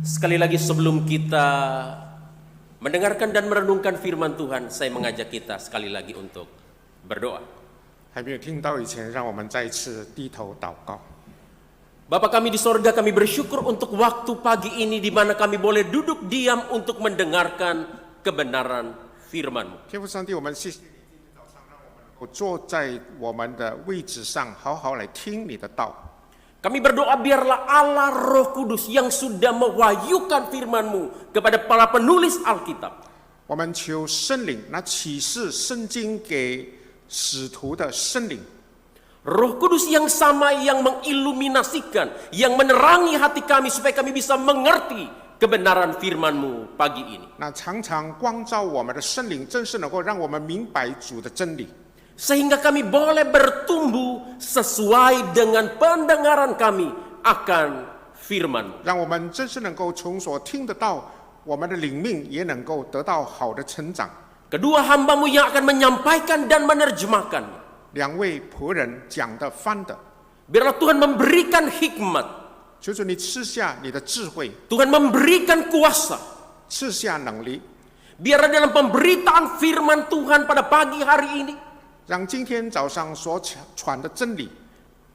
Sekali lagi sebelum kita mendengarkan dan merenungkan firman Tuhan, saya mengajak kita sekali lagi untuk berdoa. 还没有听到以前，让我们再一次低头祷告。 Bapa kami di sorga, kami bersyukur untuk waktu pagi ini di mana kami boleh duduk diam untuk mendengarkan kebenaran firman-Mu. 天父上帝，我们谢谢你今天早上让我们能够坐在我们的位置上，好好来听你的道。 Kami berdoa biarlah Allah Roh Kudus yang sudah mewahyukan firman-Mu kepada para penulis Alkitab. 我们求圣灵，那启示圣经给使徒的圣灵， Roh Kudus yang sama yang mengiluminasikan, yang menerangi hati kami supaya kami bisa mengerti kebenaran firman-Mu pagi ini. 那常常光照我们的圣灵，正是能够让我们明白主的真理， Sehingga kami boleh bertumbuh sesuai dengan pendengaran kami akan firman-Mu. 让我们真是能够从所听得到，我们的灵命也能够得到好的成长。 Kedua hamba-Mu yang akan menyampaikan dan menerjemahkan. 两位仆人讲的翻的， Biarlah Tuhan memberikan hikmat, 求主你赐下你的智慧， Tuhan memberikan kuasa. 赐下能力， Biarlah dalam pemberitaan firman Tuhan pada pagi hari ini, 让今天早上所传的真理，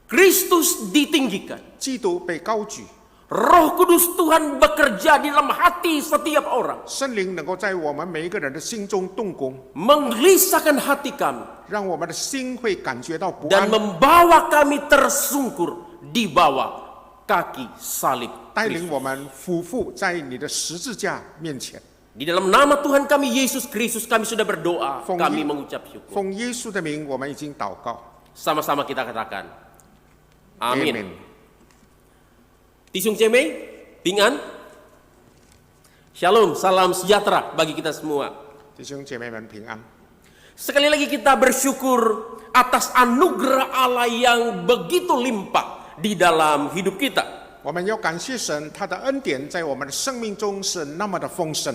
Kristus ditinggikan. 基督被高举， Roh Kudus Tuhan bekerja di dalam hati setiap orang. 圣灵能够在我们每一个人的心中动工， Menggelisahkan hati kami. 让我们的心会感觉到不 Dan 安， membawa kami tersungkur di bawah kaki salib 带 Kristus. 领我们俯伏在你的十字架面前。 Di dalam nama Tuhan kami Yesus Kristus kami sudah berdoa, Fong kami Yi- mengucap syukur. 奉耶稣的名，我们已经祷告。 Sama-sama kita katakan, amin. Amen. Tisung Cemei, Ping An. Shalom, salam sejahtera bagi kita semua. 弟兄姐妹们平安。 Sekali lagi kita bersyukur atas anugerah Allah yang begitu limpah di dalam hidup kita. 我们要感谢神，他的恩典在我们的生命中是那么的丰盛。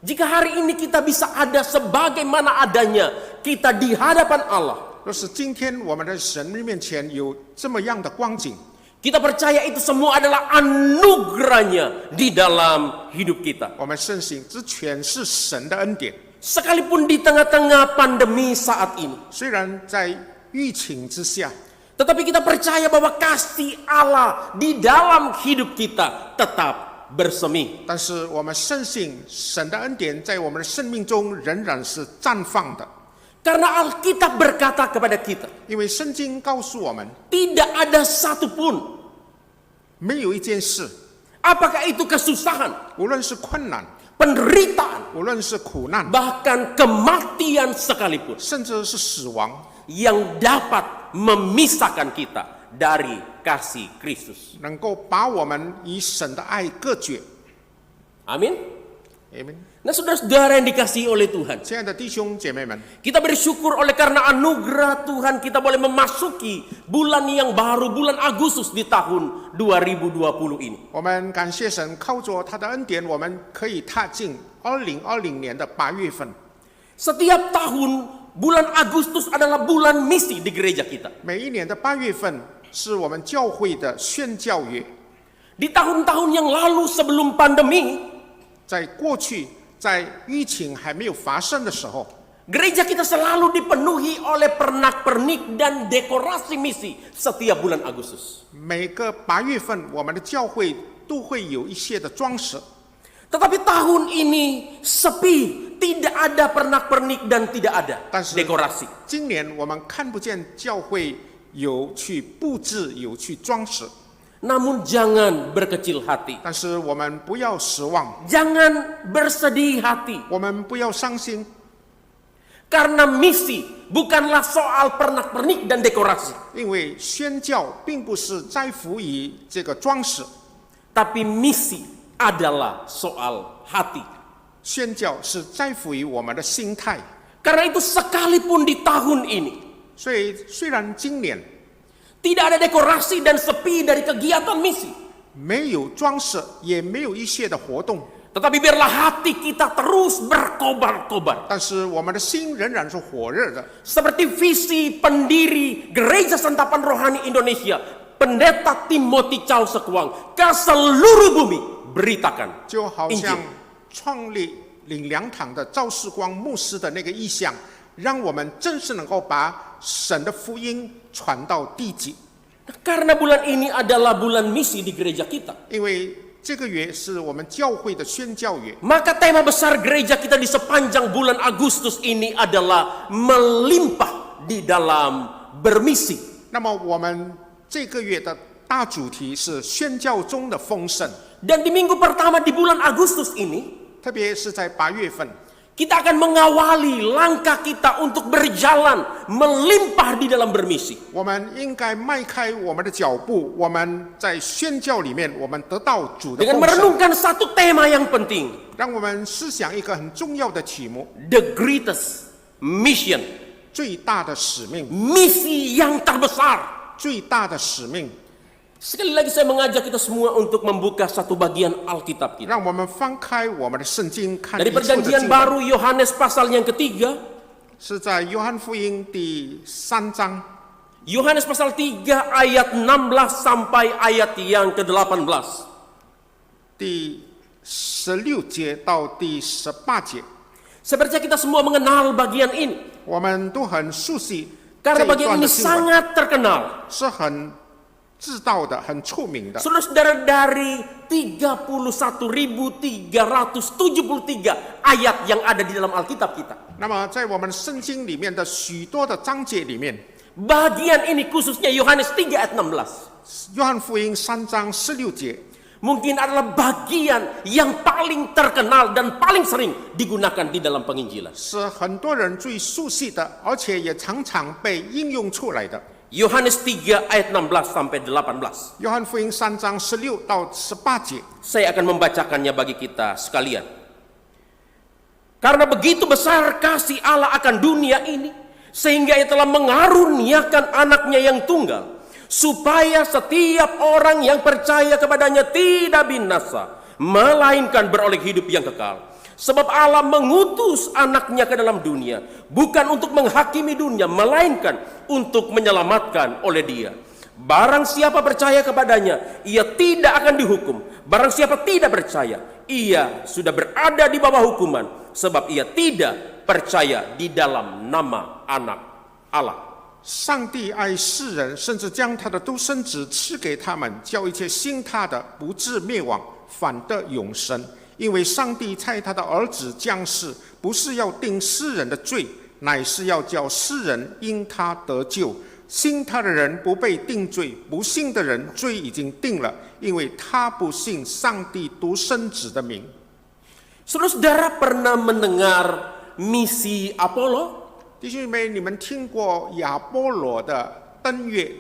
Jika hari ini kita bisa ada sebagaimana adanya, kita di hadapan Allah, 若是今天我们的神面前有这么样的光景， kita percaya itu semua adalah anugerahnya di dalam hidup kita. 我们深信这全是神的恩典。 Sekalipun di tengah-tengah pandemi saat ini, 虽然在疫情之下， tetapi kita percaya bahwa kasih Allah di dalam hidup kita tetap bersemi. 但是我们深信神的恩典在我们的生命中仍然是绽放的， Karena Alkitab berkata kepada kita, 因为圣经告诉我们， tidak ada satupun, 没有一件事， apakah itu kesusahan, 无论是困难， penderitaan, 无论是苦难， bahkan kematian sekalipun, 甚至是死亡， yang dapat memisahkan kita dari kasih Kristus. 能够把我们与神的爱隔绝。 Amin. Amen。 Nah, saudara-saudara yang dikasihi oleh Tuhan, 亲爱的弟兄姐妹们， kita bersyukur oleh karena anugerah Tuhan kita boleh memasuki bulan yang baru, bulan Agustus di tahun 2020 ini. 我们感谢神，靠着他的恩典，我们可以踏进2020年的8月份。 Setiap tahun bulan Agustus adalah bulan misi di gereja kita. 每一年的8月份是我们教会的宣教月。 Di tahun-tahun yang lalu sebelum pandemi, 在过去，在疫情还没有发生的时候， gereja kita selalu dipenuhi oleh pernak-pernik dan dekorasi misi setiap bulan Agustus. 每个8月份，我们的教会都会有一些的装饰。 Tetapi tahun ini sepi, tidak ada pernak-pernik dan tidak ada 但是 dekorasi. 今年我们看不见教会有去布置、有去装饰， Namun jangan berkecil hati. 但是我们不要失望， Jangan bersedih hati. 我们不要伤心， Karena misi bukanlah soal pernak-pernik dan dekorasi. 因为宣教并不是在乎于这个装饰， Tapi misi adalah soal hati. 宣教是在乎于我们的心态。 Karena itu sekalipun di tahun ini 所以虽然今年 tidak ada dekorasi dan sepi dari kegiatan misi, 没有装饰，也没有一些的活动， tetapi biarlah hati kita terus berkobar-kobar. 但是我们的心仍然是火热的， Seperti visi pendiri Gereja Santapan Rohani Indonesia, Pendeta Timothy Chow Sekuang, ke seluruh bumi beritakan 就好像 Injil. 创立领粮堂的赵世光牧师的那个意向，让我们正是能够把神的福音传到地极。 Karena bulan ini adalah bulan misi di gereja kita. 因为这个月是我们教会的宣教月， Maka tema besar gereja kita di sepanjang bulan Agustus ini adalah melimpah di dalam bermisi. 那么我们这个月的大主题是宣教中的丰盛， Dan di minggu pertama di bulan Agustus ini, 特别是在8月份， kita akan mengawali langkah kita untuk berjalan melimpah di dalam bermisi. 我们应该迈开我们的脚步，我们在宣教里面，我们得到主的 Dengan 丰盛。 merenungkan satu tema yang penting, 让我们思想一个很重要的题目： the greatest mission, 最大的使命， misi yang terbesar. 最大的使命。 Sekali lagi saya mengajak kita semua untuk membuka satu bagian Alkitab kita. 让我们翻开我们的圣经，看一 Dari 处的 perjanjian 经文， baru Yohanes pasal yang ketiga, 是在约翰福音第3章 Yohanes pasal 3 ayat 16 sampai ayat yang ke-18. 第16节到第18节， Sepertinya kita semua mengenal bagian ini. 我们都很熟悉这 Karena 一 bagian 段 ini 的经文， sangat terkenal. 是很知道的、很出名的。 Saudara-saudara, dari 31.373 ayat yang ada di dalam Alkitab kita. 那么在我们圣经里面的许多的章节里面， Bagian ini khususnya Yohanes 3 ayat 16. 约翰福音3章16节 Mungkin adalah bagian yang paling terkenal dan paling sering digunakan di dalam penginjilan. 是很多人最熟悉的，而且也常常被应用出来的。 Yohanes 3 ayat 16 sampai 18. 约翰福音3章16到18节， Saya akan membacakannya bagi kita sekalian. Karena begitu besar kasih Allah akan dunia ini, sehingga ia telah mengaruniakan anaknya yang tunggal, supaya setiap orang yang percaya kepadanya tidak binasa, melainkan beroleh hidup yang kekal. Sebab Allah mengutus anaknya ke dalam dunia, bukan untuk menghakimi dunia, melainkan untuk menyelamatkan oleh dia. Barang siapa percaya kepadanya, ia tidak akan dihukum. Barang siapa tidak percaya, ia sudah berada di bawah hukuman, sebab ia tidak percaya di dalam nama anak Allah. 上帝爱世人，甚至将他的独生子赐给他们，叫一切信他的不至灭亡，反得永生。因为上帝差他的儿子降世，不是要定世人的罪，乃是要叫世人因他得救。信他的人不被定罪，不信的人罪已经定了，因为他不信上帝独生子的名。 Saudara-saudara pernah mendengar misi Apollo? 弟兄妹，你们听过亚波罗的登月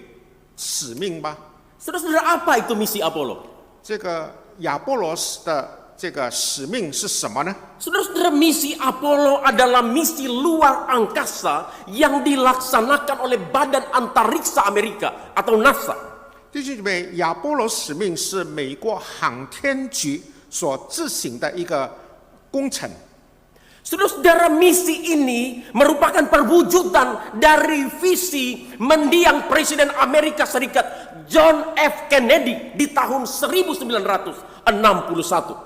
使命吗？ Saudara-saudara, apa itu misi Apollo? 这个亚波罗的这个使命是什么呢？ Saudara-saudara, misi Apollo adalah misi luar angkasa yang dilaksanakan oleh Badan Antariksa Amerika atau NASA. 弟兄姐妹，亚波罗使命是美国航天局所执行的一个工程。 Saudara-saudara, misi ini merupakan perwujudan dari visi mendiang Presiden Amerika Serikat John F. Kennedy di tahun 1961.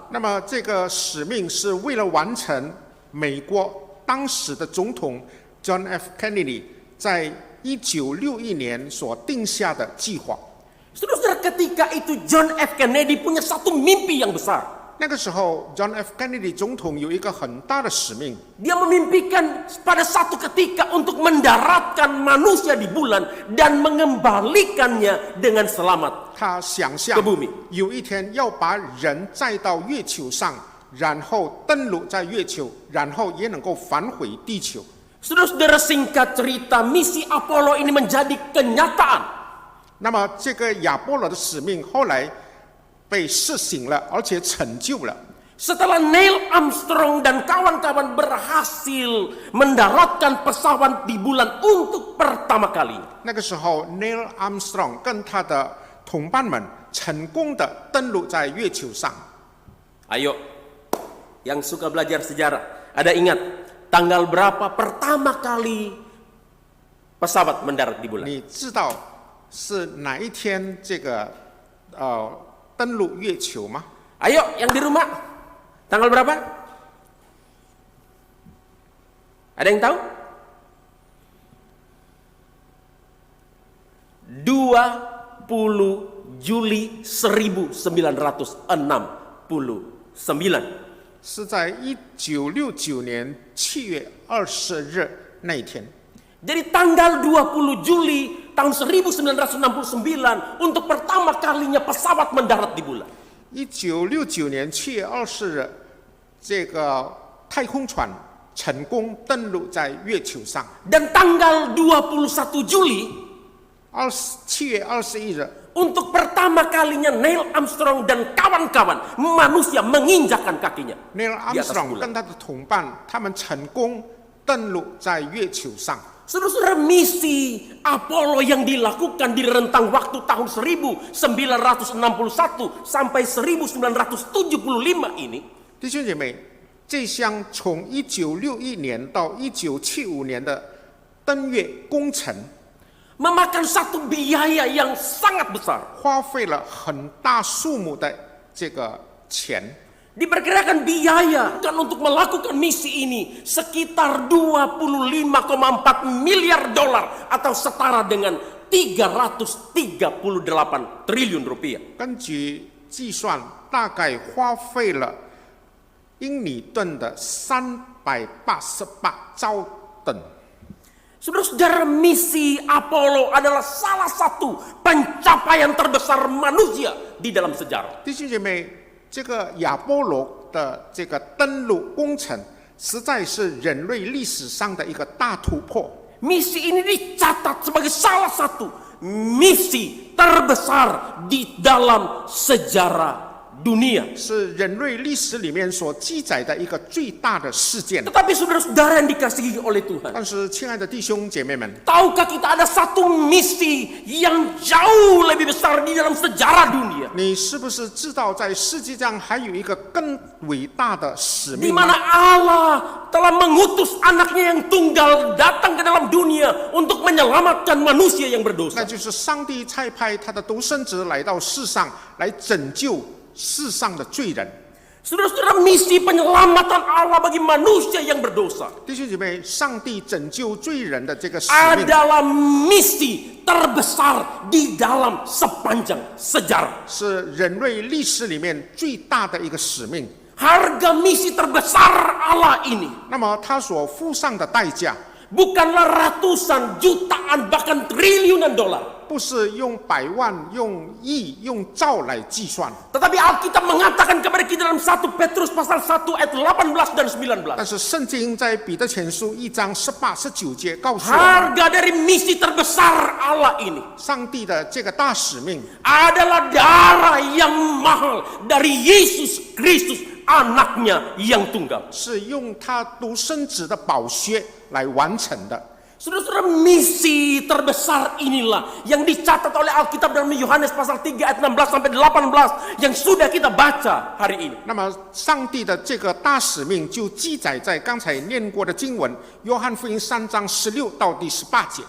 那么这个使命是为了完成美国当时的总统 John F. Kennedy 在1961年所定下的计划。 Saudara-saudara, ketika itu John F. Kennedy punya satu mimpi yang besar. 那个时候 ，John F. Kennedy 总统有一个很大的使命， Dia memimpikan pada satu ketika untuk mendaratkan manusia di bulan dan mengembalikannya dengan selamat 他想象 ke bumi. 有一天要把人载到月球上，然后登陆在月球，然后也能够返回地球。 Saudara-saudara, singkat cerita, misi Apollo ini menjadi kenyataan. 那么这个亚波罗的使命后来被实行了，而且成就了。 Setelah Neil Armstrong dan kawan-kawan berhasil mendaratkan pesawat di bulan untuk pertama kali. 那个时候 ，Neil Armstrong 跟他的同伴们成功的登陆在月球上。 Ayo, yang suka belajar sejarah, ada ingat tanggal berapa pertama kali pesawat mendarat di bulan? 你知道是哪一天这个登陆月球吗？ Ayo yang di rumah, tanggal berapa? Ada yang tahu? 20 Juli 1969. 是在1969年7月20日那一天。 Jadi tanggal 20 Juli tahun 1969 untuk pertama kalinya pesawat mendarat di bulan. 1969年7月20日，这个太空船成功登陆在月球上。 Dan tanggal 21 Juli 7月21日， untuk pertama kalinya Neil Armstrong dan kawan-kawan manusia menginjakkan kakinya Neil di atas Armstrong bulan. 跟他的同伴，他们成功登陆在月球上。 Saudara-saudara, misi Apollo yang dilakukan di rentang waktu tahun 1961 sampai 1975 ini 弟兄姐妹，这项从1961年到1975年的登月工程， memakan satu biaya yang sangat besar. 花费了很大数目的这个钱。 Diperkirakan biaya kan untuk melakukan misi ini sekitar 25,4 miliar dolar atau setara dengan 338 triliun rupiah. 根据计算，大概花费了英里吨的388兆吨。 Saudara-saudara, misi Apollo adalah salah satu pencapaian terbesar manusia di dalam sejarah. 弟兄姐妹，这个亚波罗的这个登陆工程，实在是人类历史上的一个大突破。 Misi ini dicatat sebagai salah satu misi terbesar di dalam sejarah dunia. 是人类历史里面所记载的一个最大的事件。 Tetapi saudara-saudara yang dikasihi oleh Tuhan, 但是，亲爱的弟兄姐妹们， tahukah kita ada satu misi yang jauh lebih besar di dalam sejarah dunia? 你是不是知道，在世界上还有一个更伟大的使 Di 命吗 mana Allah telah mengutus anaknya yang tunggal datang ke dalam dunia untuk menyelamatkan manusia yang 那 berdosa. 就是上帝差派他的独生子来到世上，来拯救世上的罪人。 Saudara-saudara, misi penyelamatan Allah bagi manusia yang berdosa 弟兄姐妹，上帝拯救罪人的这个使命， adalah misi terbesar di dalam sepanjang sejarah. 是人类历史里面最大的一个使命。 Harga misi terbesar Allah ini 那么，他所付上的代价， bukanlah ratusan, jutaan, bahkan triliunan dolar. 不是用百万、用亿、用兆来计算， Tetapi Alkitab mengatakan kepada kita dalam 1 Petrus pasal 1 ayat 18 dan 19. 但是圣经在彼得前书1章18、19节告诉我们， Harga dari misi terbesar Allah ini 上帝的这个大使命 adalah darah yang mahal dari Yesus Kristus, anaknya yang tunggal. 是用他独生子的宝血来完成的。 Saudara-saudara, misi terbesar inilah yang dicatat oleh Alkitab dalam Yohanes pasal 3 ayat 16 sampai 18 yang sudah kita baca hari ini. 那么，上帝的这个大使命就记载在刚才念过的经文《约翰福音》3章16到第18节。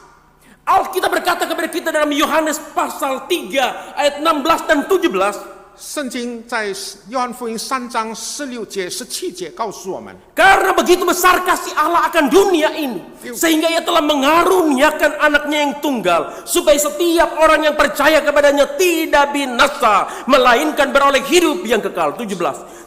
Alkitab berkata kepada kita dalam Yohanes pasal 3 ayat 16 dan 17. 圣经在约翰福音3章16节、17节告诉我们， Karena begitu besar kasih Allah akan dunia ini, sehingga ia telah mengaruniakan anaknya yang tunggal, supaya setiap orang yang percaya kepadanya tidak binasa, melainkan beroleh hidup yang kekal. 17.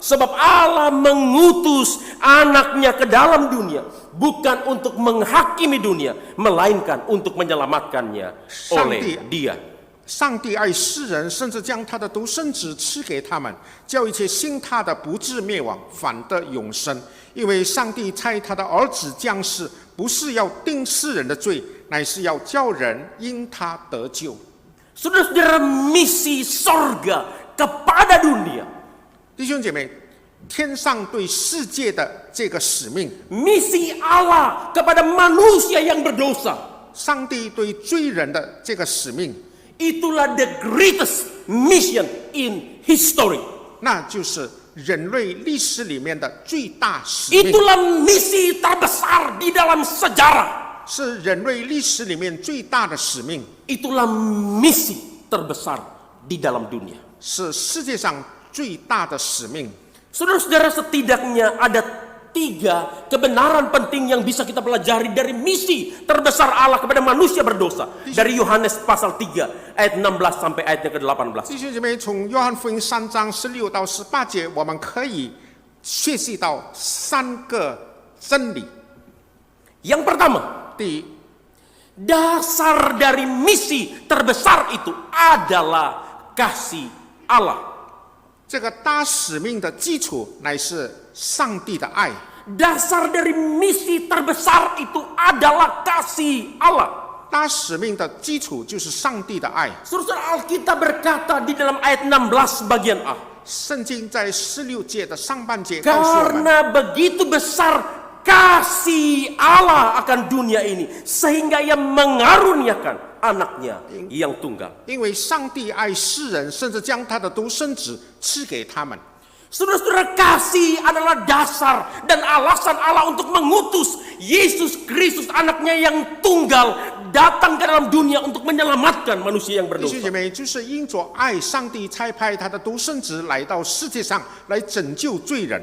Sebab Allah mengutus anaknya ke dalam dunia, bukan untuk menghakimi dunia, melainkan untuk menyelamatkannya oleh Dia. 上帝爱世人，甚至将他的独生子赐给他们，叫一切信他的不至灭亡，反得永生。因为上帝差他的儿子降世，不是要定世人的罪，乃是要叫人因他得救。 Saudara-saudara, misi sorga kepada dunia, 弟兄姐妹，天上对世界的这个使命， misi Allah kepada manusia yang berdosa, 上帝对罪人的这个使命， itulah the greatest mission in history. 那就是人类历史里面的最大使命， Itulah misi terbesar di dalam sejarah. 是人类历史里面最大的使命， Itulah misi terbesar di dalam dunia. 是世界上最大的使命。 Saudara-saudara, setidaknya ada 3 kebenaran penting yang bisa kita pelajari dari misi terbesar Allah kepada manusia berdosa. Dari Yohanes pasal 3 ayat 16 sampai ayatnya ke-18. 弟兄姐妹，从约翰福音3章16到18节，我们可以学习到3个真理。 Yang pertama, 第一， dasar dari misi terbesar itu adalah kasih Allah. 这个大使命的基础乃是上帝的爱。 Dasar dari misi terbesar itu adalah kasih Allah. 大使命的基础就是上帝的爱。 Saudara, Alkitab berkata di dalam ayat 16 bagian A. 圣经在16节的上半节告诉我们， Karena begitu besar kasih Allah akan dunia ini, sehingga ia mengaruniakan anaknya yang tunggal. 因为上帝爱世人，甚至将他的独生子赐给他们。 Saudara-saudara, kasih adalah dasar dan alasan Allah untuk mengutus Yesus Kristus anaknya yang tunggal datang ke dalam dunia untuk menyelamatkan manusia yang 弟兄 berdosa. 姐妹，就是因着爱，上帝差派他的独生子来到世界上，来拯救罪人。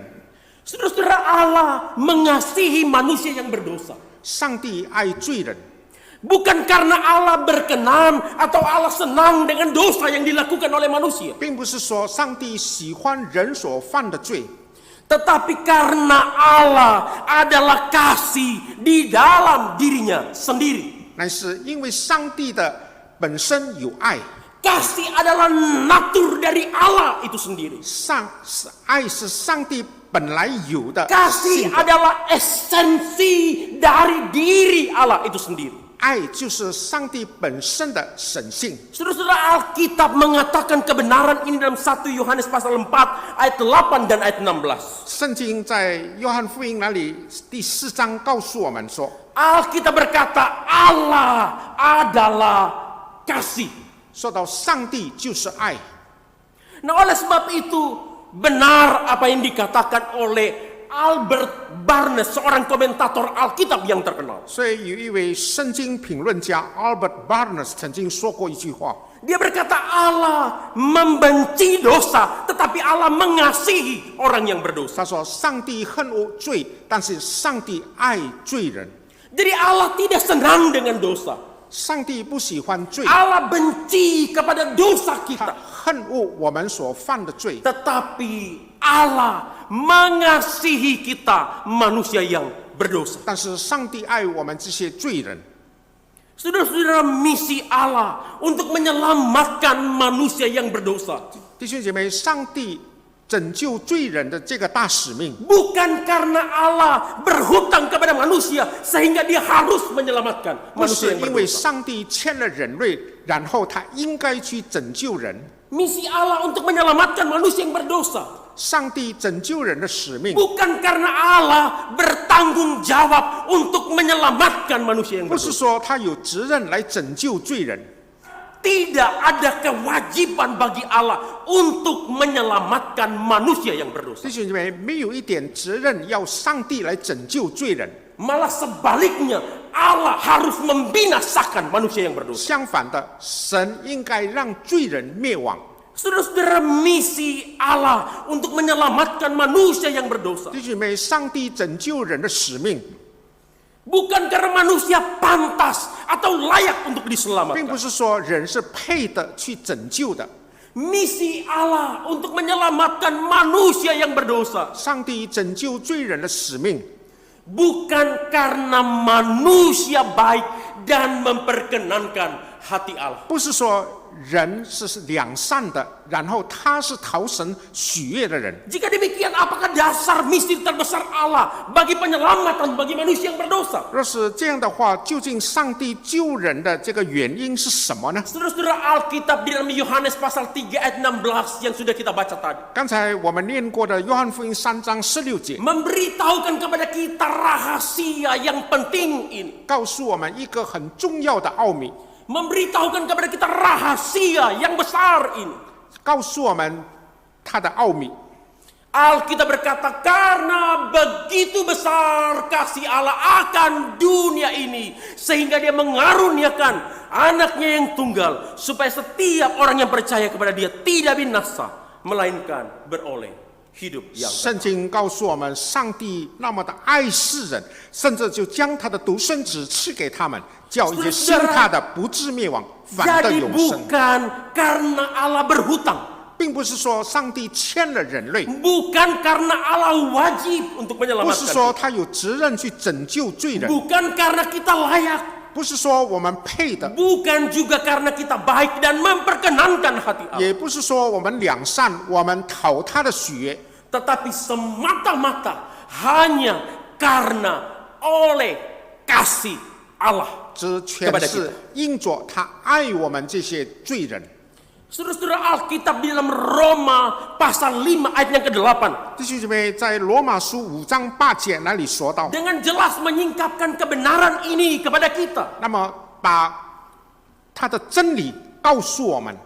Saudara-saudara, Allah mengasihi manusia yang berdosa. 上帝爱罪人， Bukan karena Allah berkenan atau Allah senang dengan dosa yang dilakukan oleh manusia. 并不是说上帝喜欢人所犯的罪， Tetapi karena Allah adalah kasih di dalam dirinya sendiri. 乃是因为上帝的本身有爱， Kasih adalah natur dari Allah itu sendiri. 爱是上帝本来有的 Kasih 性格， adalah esensi dari diri Allah itu sendiri. 爱就是上帝本身的神性。 Saudara-saudara, Alkitab mengatakan kebenaran ini dalam 1 Yohanes pasal 4 ayat 8 dan ayat 16. 圣经在约翰福音那里第4章告诉我们说， Alkitab berkata Allah adalah kasih. 说到上帝就是爱。 Nah, oleh sebab itu benar apa yang dikatakan oleh Albert Barnes, seorang komentator Alkitab yang terkenal. 所以有一位圣经评论家 Albert Barnes 曾经说过一句话， Dia berkata Allah membenci dosa, tetapi Allah mengasihi orang yang berdosa. 他说：“上帝恨恶罪，但是上帝爱罪人。 Jadi Allah tidak senang dengan dosa. 上帝不喜欢罪， Allah benci kepada dosa 他 kita. 恨恶我们所犯的罪。 Tetapi Allah mengasihi kita manusia yang berdosa. 但是上帝爱我们这些罪人。 Saudara-saudara, misi Allah untuk menyelamatkan manusia yang berdosa. 弟兄姐妹，上帝拯救罪人的这个大使命， Bukan karena Allah berhutang kepada manusia sehingga dia harus menyelamatkan 不 manusia 是 yang 因为 berdosa. 上帝欠了人类，然后他应该去拯救人。 Misi Allah untuk menyelamatkan manusia yang berdosa. 上帝拯救人的使命， Bukan karena Allah bertanggung jawab untuk menyelamatkan manusia yang 不是 berdosa. 说他有责任来拯救罪人。 Tidak ada kewajiban bagi Allah untuk menyelamatkan manusia yang berdosa. 弟兄姐妹，没有一点责任要上帝来拯救罪人。 Malah sebaliknya, Allah harus membinasakan manusia yang berdosa. 相反的，神应该让罪人灭亡。 Saudara-saudara, misi Allah untuk menyelamatkan manusia yang berdosa. 弟兄姐妹，上帝拯救人的使命， Bukan karena manusia pantas atau layak untuk 并 diselamatkan. 不是说人是配的去拯救的。 Misi Allah untuk menyelamatkan manusia yang berdosa. 上帝拯救罪人的使命， Bukan karena manusia baik dan memperkenankan hati Allah. 不是说人是良善的，然后他是讨神喜悦的人。 Jika demikian, apakah dasar misi terbesar Allah bagi penyelamatan bagi manusia yang berdosa? 若是这样的话，究竟上帝救人的这个原因是什么呢？ Saudara-saudara, Alkitab di dalam Yohanes pasal 3 ayat 16 yang sudah kita baca tadi 刚才我们念过的约翰福音3章16节， memberitahukan kepada kita rahasia yang penting ini. 告诉我们一个很重要的奥秘， Memberitahukan kepada kita rahasia yang besar ini. 告诉我们它的奥秘。 Alkitab berkata, karena begitu besar kasih Allah akan dunia ini, sehingga dia mengaruniakan anaknya yang tunggal, supaya setiap orang yang percaya kepada dia tidak binasa, melainkan beroleh hidup yang 圣经告诉我们，上帝那么的爱世人，甚至就将他的独生子赐给他们，叫一切信他的不至灭亡，反得 Jadi 永生。 bukan karena Allah berhutang, 并不是说上帝欠了人类， bukan karena Allah wajib untuk 不是 menyelamatkan 说 kita, 他有责任去拯救罪人， bukan karena kita layak, 不是说我们配的， bukan juga karena kita baik dan memperkenankan hati Allah, 也不是说我们良善，我们讨他的喜悦， tetapi semata-mata hanya karena oleh kasih Allah. 这全是因着他爱我们这些罪人。 Saudara-saudara, Alkitab di dalam Roma pasal 5 ayat yang ke-8 弟兄姐妹，在罗马书5章8节那里说到， dengan jelas menyingkapkan kebenaran ini kepada kita. 那么把他的真理告诉我们。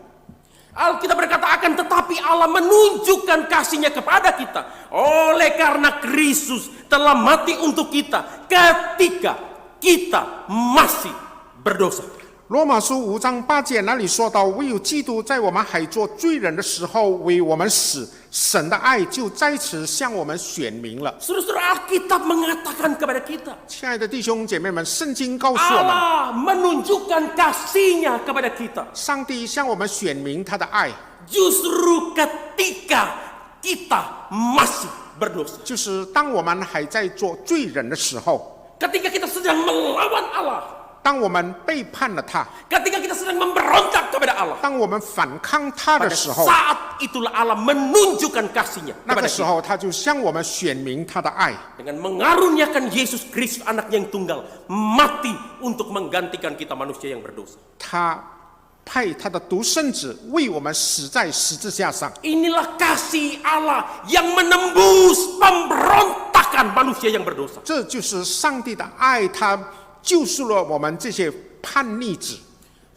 Alkitab berkata akan tetapi Allah menunjukkan kasih-Nya kepada kita oleh karena Kristus telah mati untuk kita ketika kita masih berdosa. 罗马书5章8节那里说到，唯有基督在我们还做罪人的时候为我们死，神的爱就在此向我们显明了。 Saudara-saudara, Alkitab mengatakan kepada kita, 亲爱的弟兄姐妹们，圣经告诉我们， Allah menunjukkan kasih-Nya kepada kita 上帝向我们显明他的爱， justru ketika kita masih berdosa. 就是当我们还在做罪人的时候， Ketika kita sedang melawan Allah, 当我们背叛了他， ketika kita sedang memberontak kepada Allah, 当我们反抗他的 pada 时候， saat itulah Allah menunjukkan kasih-Nya 那 kepada 个时 kita 候他就向我们显明他的爱， dengan mengaruniakan Yesus Kristus anaknya yang tunggal mati untuk menggantikan kita manusia yang berdosa. 他派他的独生子为我们死在十字架上。 Inilah kasih Allah yang menembus pemberontakan manusia yang berdosa. 这就是上帝的爱，他救赎了我们这些叛逆子。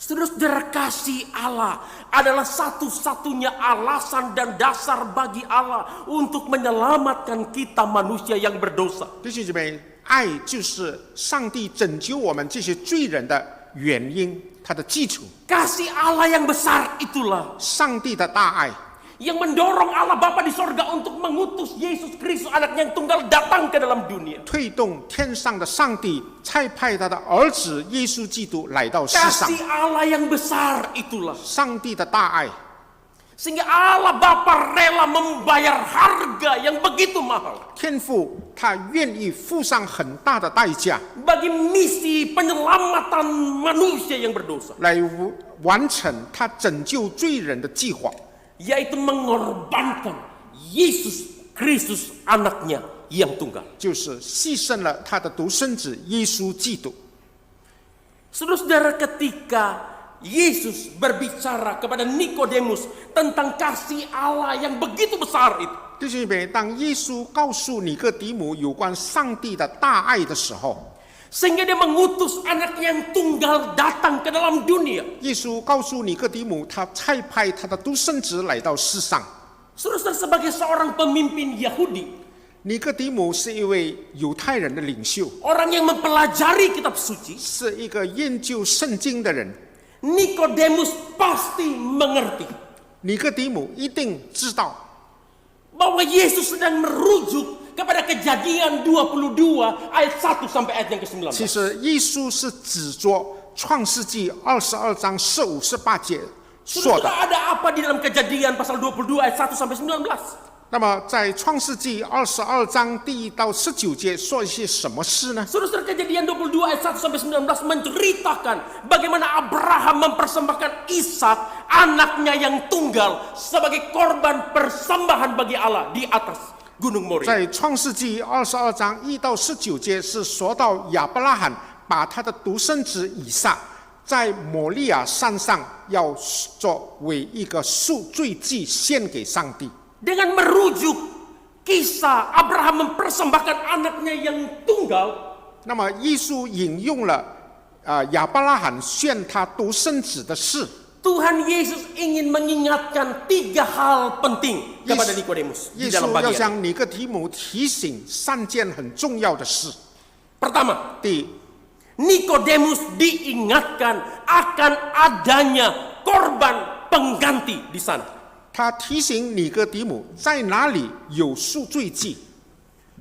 Saudara-saudara, kasih Allah adalah satu-satunya alasan dan dasar bagi Allah untuk menyelamatkan kita manusia yang berdosa. 弟兄姐妹，爱就是上帝拯救我们这些罪人的原因，它的基础。 Kasih Allah yang besar itulah 上帝的大爱， yang mendorong Allah Bapa di sorga untuk mengutus Yesus Kristus anaknya yang tunggal datang ke dalam dunia. 推动天上的上帝差派他的儿子耶稣基督来到世上。 Kasih Allah yang besar itulah 上帝的大爱， sehingga Allah Bapa rela membayar harga yang begitu mahal 天父他愿意付上很大的代价 bagi misi penyelamatan manusia yang berdosa, 来完成他拯救罪人的计划， yaitu mengorbankan Yesus Kristus anaknya yang tunggal. 就是牺牲了他的独生子耶稣基督。 Saudara-saudara, ketika Yesus berbicara kepada Nikodemus tentang kasih Allah yang begitu besar itu, 弟兄姐妹，当耶稣告诉尼哥底母有关上帝的大爱的时候， sehingga dia mengutus anaknya yang tunggal datang ke dalam dunia. 耶稣告诉尼哥底母，他差派他的独生子来到世上。 Saudara-saudara, sebagai seorang pemimpin Yahudi, 尼哥底母是一位犹太人的领袖， orang yang mempelajari kitab suci, 是一个研究圣经的人。 Nikodemus pasti mengerti 尼哥底母一定知道， bahwa Yesus sedang merujuk kepada Kejadian 22 ayat 1 sampai ayat yang ke-19. 其实耶稣是指着创世纪22章15、18节说的。 Saudara, ada apa di dalam Kejadian pasal 22 ayat 1 sampai 19? 那么在创世纪22章第1到19节说一些什么事呢？ Saudara, Kejadian 22 ayat 1 sampai 19 menceritakan bagaimana Abraham mempersembahkan Ishak anaknya yang tunggal sebagai korban persembahan bagi Allah di atas Gunung Moria. 在创世纪22章1到19节是说到亚伯拉罕把他的独生子以撒在摩利亚山上要作为一个赎罪祭献给上帝。 Dengan merujuk kisah Abraham mempersembahkan anaknya yang tunggal, 那么耶稣引用了亚伯拉罕献他独生子的事。 Tuhan Yesus ingin mengingatkan 3 hal penting kepada Nikodemus 耶 di dalam 稣要 bagian. 向尼哥底母提醒3件很重要的事。 Pertama, 第一， Nikodemus diingatkan akan adanya korban pengganti di sana. 他提醒尼哥底母在哪里有赎罪祭。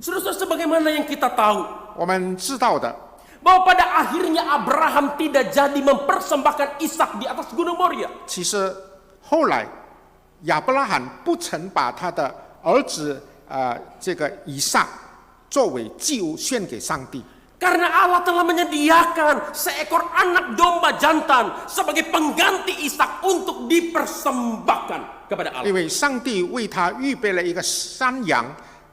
Saudara, sebagaimana yang kita tahu 我们知道的， bahwa pada akhirnya Abraham tidak jadi mempersembahkan Ishak di atas gunung Moria. 其实后来亚伯拉罕不曾把他的儿子这个以撒作为祭物献给上帝， Karena Allah telah menyediakan seekor anak domba jantan sebagai pengganti Ishak untuk dipersembahkan kepada Allah. 因为上帝为他预备了一个山羊，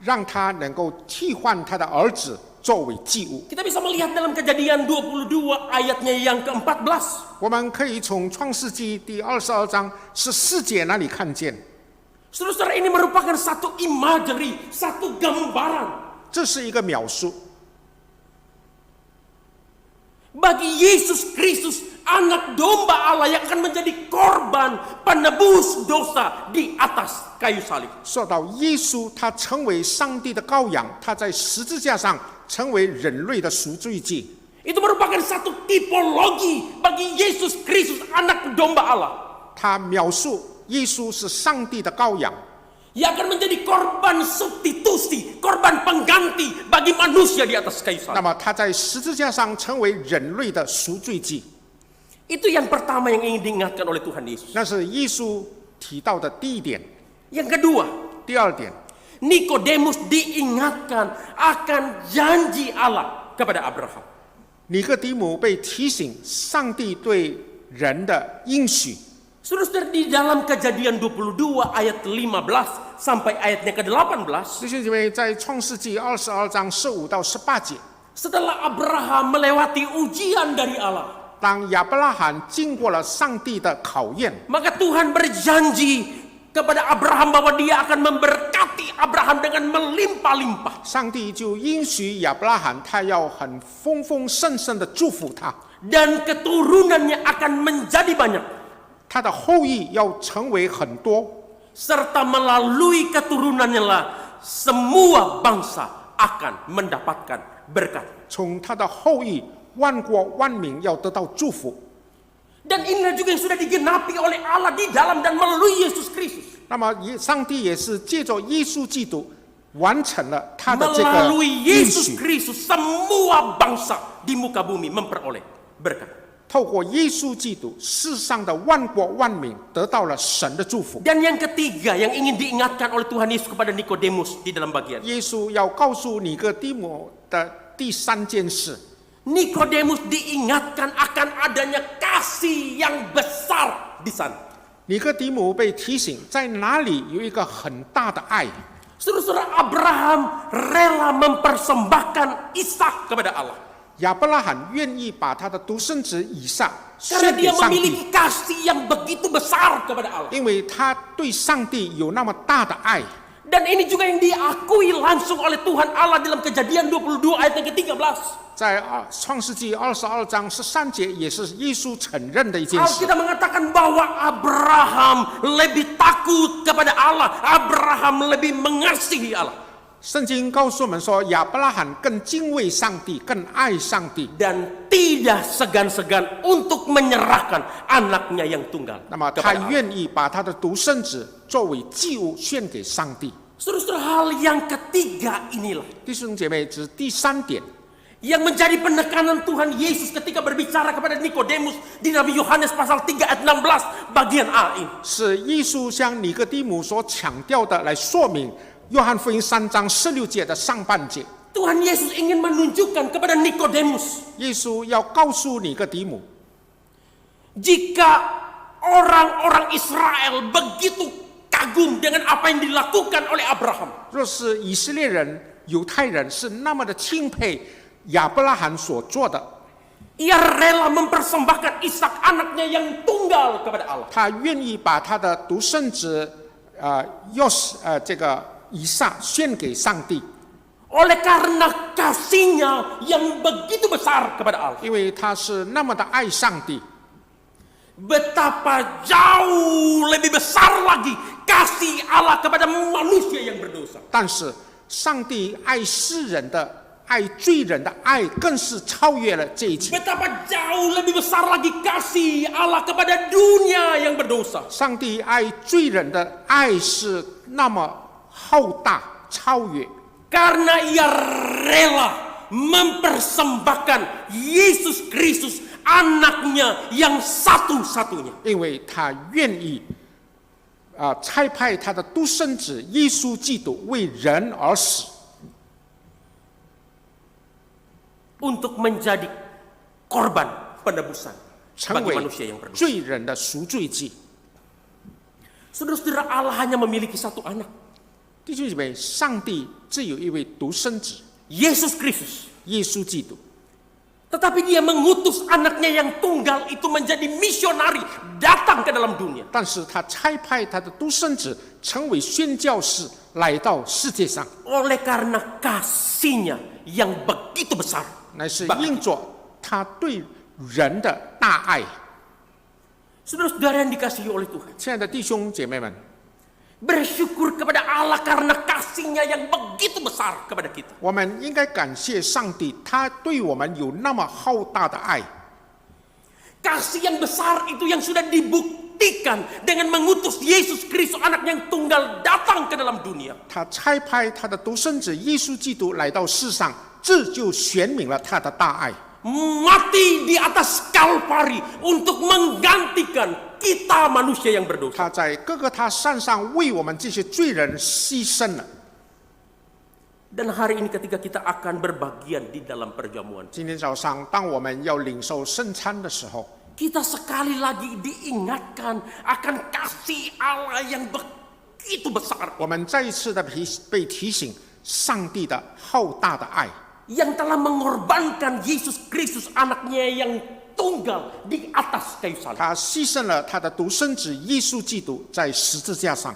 让他能够替换他的儿子作为祭物。 Kita bisa melihat dalam Kejadian 22 ayatnya yang ke-14. 我们可以从创世纪第22章14节那里看见， Saudara, ini merupakan satu imagery, satu gambaran 这是一个描述。 bagi Yesus Kristus, anak domba Allah yang akan menjadi korban penebus dosa di atas kayu salib. 说到耶稣，他成为上帝的羔羊，他在十字架上成为人类的赎罪祭。 Itu merupakan satu tipologi bagi Yesus Kristus, anak domba Allah, 他描述耶稣是上帝的羔羊， yang akan menjadi korban substitusi, korban pengganti bagi manusia di atas kayu 那 salib. 么他在十字架上成为人类的赎罪祭。 Itu yang pertama yang ingin diingatkan oleh Tuhan Yesus. 那是耶稣提到的第一点。 Yang kedua, 第二点， Nikodemus diingatkan akan janji Allah kepada Abraham. 尼哥底母被提醒上帝对人的应许。 Saudara, di dalam Kejadian 22 ayat 15 sampai ayatnya ke-18, 弟兄姐妹，在创世纪22章15到18节， setelah Abraham melewati ujian dari Allah, 当亚伯拉罕经过了上帝的考验， maka Tuhan berjanji kepada Abraham bahwa dia akan memberkati Abraham dengan melimpah-limpah. 上帝就应许亚伯拉罕，他要很丰丰盛盛的祝福他， Dan keturunannya akan menjadi banyak. 他的后裔要成为很多， Serta melalui keturunannya lah semua bangsa akan mendapatkan berkat. 从他的后裔，万国万民要得到祝福。 Dan inilah juga yang sudah digenapi oleh Allah di dalam dan melalui Yesus Kristus. 那么，上帝也是借着耶稣基督完成了他的这个 Melalui 应 Yesus 许。 Kristus semua bangsa di muka bumi memperoleh berkat. 透过耶稣基督，世上的万国万民得到了神的祝福。 Dan yang ketiga yang ingin diingatkan oleh Tuhan Yesus kepada Nikodemus di dalam bagian. 耶稣要告诉尼哥底母的第三件事， Nikodemus diingatkan akan adanya kasih yang besar di sana. 尼哥底母被提醒，在哪里有一个很大的爱。 Saudara, Abraham rela mempersembahkan Ishak kepada Allah. 亚伯拉罕愿意把他的独生子以撒 Karena 献给 dia 上帝， memiliki kasih yang begitu besar kepada Allah. 因为他对上帝有那么大的爱。 Dan ini juga yang diakui langsung oleh Tuhan Allah dalam Kejadian 22 ayat yang ke-13. 在创世纪22章13节，也是耶稣承认的一件事。 Alkitab mengatakan bahwa Abraham lebih takut kepada Allah. Abraham lebih mengasihi Allah. 圣经告诉我们说，亚伯拉罕更敬畏上帝，更爱上帝。 Dan tidak segan-segan untuk menyerahkan anaknya yang tunggal 那么他 kepada Allah. 愿意把他的独生子作为祭物献给上帝。 Saudara, hal yang ketiga inilah 弟兄姐妹，这是第三点， yang menjadi penekanan Tuhan Yesus ketika berbicara kepada Nikodemus di dalam Yohanes pasal 3 ayat 16 bagian A ini. 是耶稣向尼哥底母所强调的，来说明约翰福音3章16节的上半节。 Tuhan Yesus ingin menunjukkan kepada Nikodemus, 耶稣要告诉尼哥底母， jika orang-orang Israel begitu kagum dengan apa yang dilakukan oleh Abraham, 若是以色列人、犹太人是那么的钦佩亚伯拉罕所做的， ia rela mempersembahkan Ishak anaknya yang tunggal kepada Allah. 他愿意把他的独生子这个以撒献给上帝， Oleh karena kasihnya yang begitu besar kepada Allah. 因为他是那么的爱上帝。 Betapa jauh lebih besar lagi kasih Allah kepada manusia yang berdosa. 但是上帝爱世人的爱罪人的爱更是超越了这一切。 Betapa jauh lebih besar lagi kasih Allah kepada dunia yang berdosa. 上帝爱罪人的爱是那么浩大超越， Karena ia rela mempersembahkan Yesus Kristus anaknya yang satu-satunya. 因为他愿意差派他的独生子耶稣基督为人而死， Untuk menjadi korban penebusan 成 bagi 为 manusia yang berdosa. 罪人的赎罪祭。 Saudara-saudara, Allah hanya memiliki satu anak, 弟兄姐妹，上帝只有一位独生子 Yesus Kristus. 耶稣基督， Tetapi dia mengutus anaknya yang tunggal itu menjadi misionari datang ke dalam dunia. 但是他差派他的独生子成为宣教士来到世界上， Oleh karena kasihnya yang begitu besar. 乃是因着他对人的大爱。 Saudara-saudara yang dikasihi oleh Tuhan, 亲爱的弟兄姐妹们， bersyukur kepada Allah karena kasihnya yang begitu besar kepada kita. 我们应该感谢上帝，他对我们有那么浩大的爱。 Kasih yang besar itu yang sudah dibuktikan dengan mengutus Yesus Kristus anak yang tunggal datang ke dalam dunia. 他差派他的独生子耶稣基督来到世上，这就显明了他的大爱。 Mati di atas Kalvari untuk menggantikan kita manusia yang berdosa. 他在各个他山上为我们这些罪人牺牲了。 Dan hari ini ketika kita akan berbagian di dalam perjamuan, 今天早上，当我们要领受圣餐的时候， kita sekali lagi diingatkan akan kasih Allah yang begitu besar 我们再一次的被提醒上帝的浩大的爱， yang telah mengorbankan Yesus Kristus anaknya yang tunggal di atas kayu salib. 他牺牲了他的独生子耶稣基督在十字架上。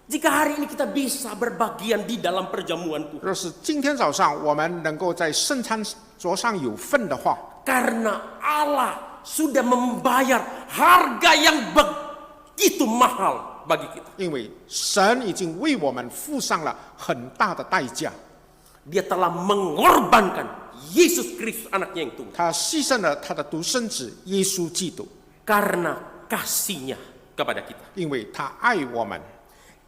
Jika hari ini kita bisa berbagian di dalam perjamuan Tuhan, 若是今天早上我们能够在圣餐桌上有份的话， karena Allah sudah membayar harga yang begitu mahal bagi kita. 因为神已经为我们付上了很大的代价， Dia telah mengorbankan Yesus Kristus anaknya yang tunggal 他牺牲了他的独生子耶稣基督， karena kasihnya kepada kita. 因为他爱我们。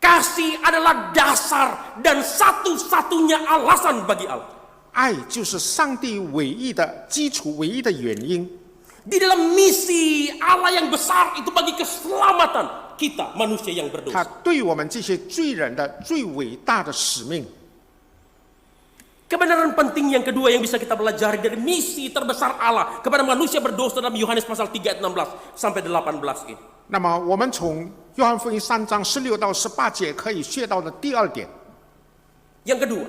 Kasih adalah dasar dan satu-satunya alasan bagi Allah. 爱就是上帝唯一的基础，唯一的原因。 Di dalam misi Allah yang besar itu bagi keselamatan kita manusia yang 他 berdosa. 对我们这些罪人的最伟大的使命。 Kebenaran penting yang kedua yang bisa kita pelajari dari misi terbesar Allah kepada manusia berdosa dalam Yohanes pasal 3 ayat 16 sampai 18 ini. 那么，我们从约翰福音3章16到18节可以学到的第二点， Yang kedua,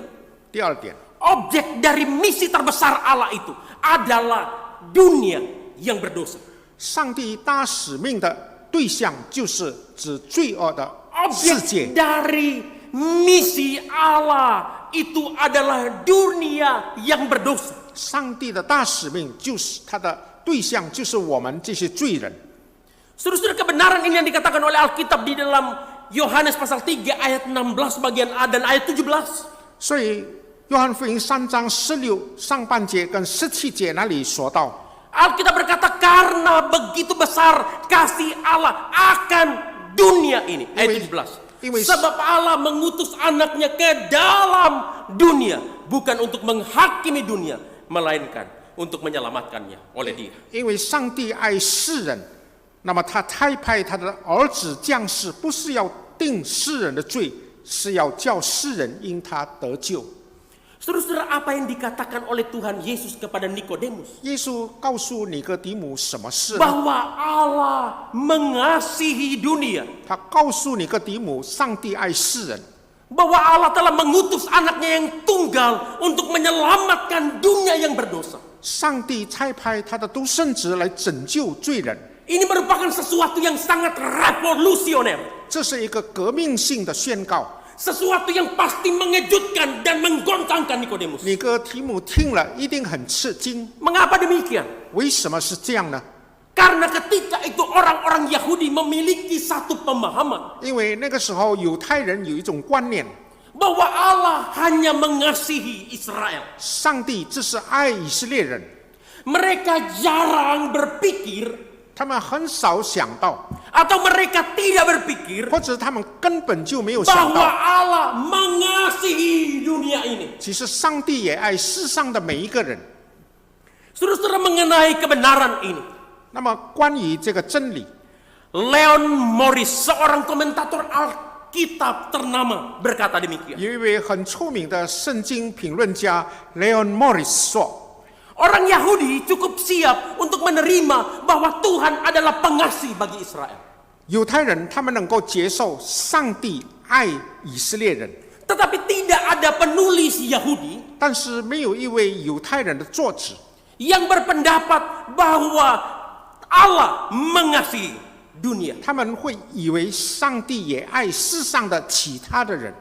第二点， objek dari misi terbesar Allah itu adalah dunia yang berdosa. 上帝大使命的对象就是指罪恶的世 Objek 界。 dari misi Allah itu adalah dunia yang berdosa. 上帝的大使命就是他的对象，就是我们这些罪人。 Saudara-saudara, kebenaran ini yang dikatakan oleh Alkitab di dalam Yohanes pasal 3 ayat 16 bagian A dan ayat 17. 所以，约翰福音3章16上半节跟17节那里说到， Alkitab berkata karena begitu besar kasih Allah akan dunia ini. Ayat 17. Sebab Allah mengutus anaknya ke dalam dunia. Bukan untuk menghakimi dunia. Melainkan untuk menyelamatkannya oleh dia. 因为上帝爱世人，那么他差派他的儿子降世，不是要定世人的罪，是要叫世人因他得救。 Saudara-saudara, apa yang dikatakan oleh Tuhan Yesus kepada Nikodemus? 耶稣告诉尼哥底母什么事呢？ Bahwa Allah mengasihi dunia. 他告诉尼哥底母，上帝爱世人， Bahwa Allah telah mengutus anaknya yang tunggal untuk menyelamatkan dunia yang berdosa. 上帝差派他的独生子来拯救罪人， Ini merupakan sesuatu yang sangat revolusioner. 这是一个革命性的宣告。 Sesuatu yang pasti mengejutkan dan menggoncangkan Nikodemus. 尼哥底母听了一定很吃惊， Mengapa demikian? 为什么是这样呢？ Karena ketika itu orang-orang Yahudi memiliki satu pemahaman 因为那个时候犹太人有一种观念， bahwa Allah hanya mengasihi Israel. 上帝只是爱以色列人， Mereka jarang berpikir 他们很少想到， atau mereka tidak berpikir 或者他们根本就没有想 bahwa 到， Allah mengasihi dunia ini. 其实上帝也爱世上的每一个人。 Saudara-saudara mengenai kebenaran ini, 那么关于这个真理， Leon Morris, seorang komentator Alkitab ternama, berkata demikian. 有一位很出名的圣经评论家 Leon Morris 说， Orang Yahudi cukup siap untuk menerima bahwa Tuhan adalah pengasih bagi Israel. 犹太人他们能够接受上帝爱以色列人， Tetapi tidak ada penulis Yahudi 但是没有一位犹太人的作者 yang berpendapat bahwa Allah mengasihi dunia. 他们会以为上帝也爱世上的其他的人。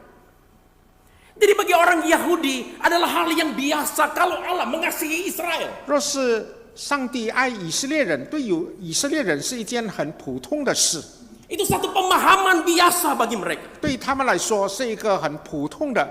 Jadi bagi orang Yahudi adalah hal yang biasa kalau Allah mengasihi Israel. 若是上帝爱以色列人，对以色列人是一件很普通的事， Itu satu pemahaman biasa bagi mereka. 对他们来说是一个很普通的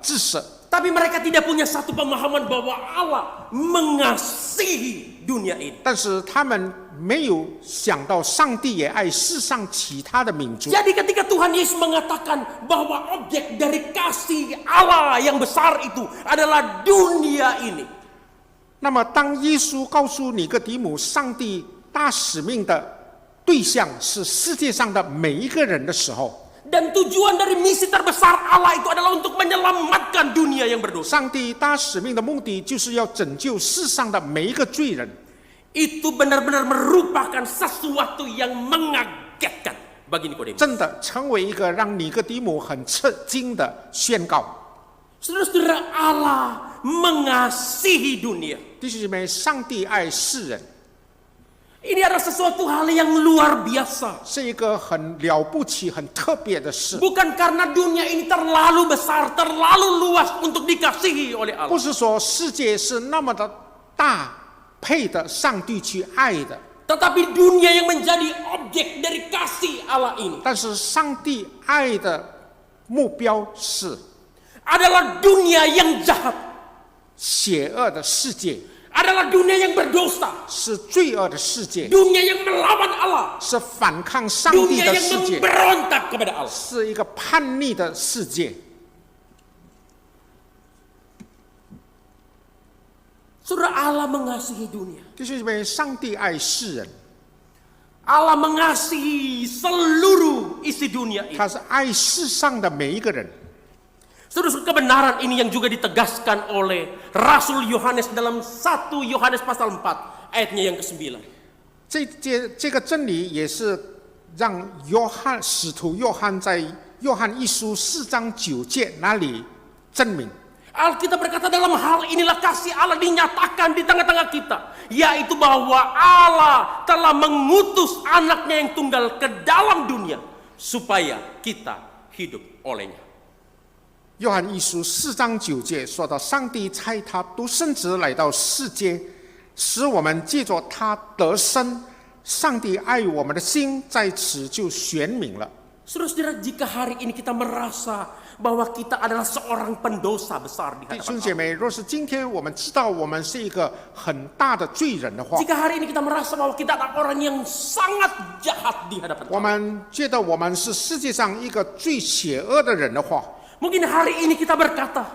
知识。 Tapi mereka tidak punya satu pemahaman bahwa Allah mengasihi dunia ini. 但是他们没有想到上帝也爱世上其他的民族。 Jadi ketika Tuhan Yesus mengatakan bahwa objek dari kasih Allah yang besar itu adalah dunia ini. 那么当耶稣告诉尼哥底母上帝大使命的对象是世界上的每一个人的时候， Dan tujuan dari misi terbesar Allah itu adalah untuk menyelamatkan dunia yang berdosa. 上帝大使命的目的就是要拯救世上的每一个罪人。 Itu benar-benar merupakan sesuatu yang mengagetkan bagi Nikodemus. 真的成为一个让尼哥底母很吃惊的宣告。 Saudara-saudara, Allah mengasihi dunia. 弟兄姐妹，上帝爱世人 Ini adalah sesuatu hal yang luar biasa. 是一个很了不起、很特别的事， Bukan karena dunia ini terlalu besar, terlalu luas untuk dikasihi oleh 不 Allah. 是说世界是那么的大，配得上帝去爱的。 Tetapi dunia yang menjadi objek dari kasih Allah ini 但是上帝爱的目标是 adalah dunia yang jahat, 邪恶的世界， adalah dunia yang berdosa, 是罪恶的世界， dunia yang melawan Allah, 是反抗上帝 dunia 的 yang 世界， memberontak kepada Allah. 是一个叛逆的世界。 Saudara, Allah mengasihi dunia. 弟兄姐妹，上帝爱世人， Allah mengasihi seluruh isi dunia ini. 他是爱世上的每一个人。 Saudara, kebenaran ini yang juga ditegaskan oleh Rasul Yohanes dalam 1 Yohanes pasal 4 ayatnya yang ke-9. 这个真理也是让使徒约翰在约翰一书4章9节那里证明。 Alkitab berkata dalam hal inilah kasih Allah dinyatakan di tengah-tengah kita, yaitu bahwa Allah telah mengutus anaknya yang tunggal ke dalam dunia supaya kita hidup olehnya. 约翰一书4章9节说到，上帝差他独生子来到世界，使我们借着他得生。上帝爱我们的心在此就显明了。 Saudara-saudara, jika hari ini kita merasa bahwa kita adalah seorang pendosa besar di 弟 hadapan 兄姐 Allah. 妹，若是今天我们知道我们是一个很大的罪人的话， Jika hari ini kita merasa bahwa kita adalah orang yang sangat jahat di hadapan 我 Allah. 们觉得我们是世界上一个最邪恶的人的话， Mungkin hari ini kita berkata,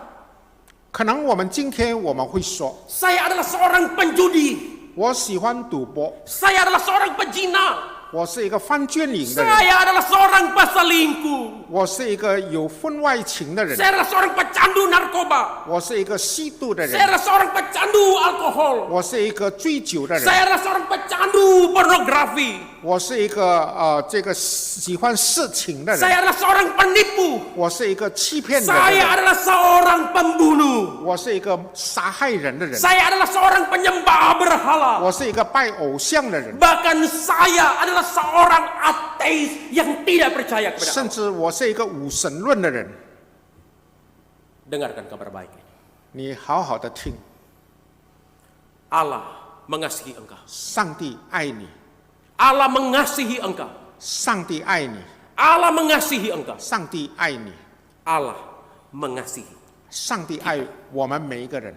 可能我们今天我们会说， saya adalah seorang penjudi, 我喜欢赌博， saya adalah seorang pezina, 我是一个犯奸淫的人， saya adalah seorang peselingkuh, 我是一个有婚外情的人， saya adalah seorang pecandu narkoba, 我是一个吸毒的 saya 人， adalah seorang pecandu alkohol, 我是一个醉酒的人， saya adalah seorang pecandu pornografi, 我是一个这个喜欢色情的人， saya adalah seorang penipu, 我是一个欺骗人的 saya 人， adalah seorang pembunuh, 我是一个杀害人的人， saya adalah seorang penyembah berhala, 我是一个拜偶像的人， bahkan saya adalah seorang ateis yang tidak percaya kepada 甚 Allah. 至我是一个无神论的人。 Dengarkan kabar baik ini. 你好好的听， Allah mengasihi engkau. 上帝爱你， Allah mengasihi engkau. 上帝爱你， Allah mengasihi engkau. 上帝爱你， Allah mengasihi. 上帝爱我们每一个人，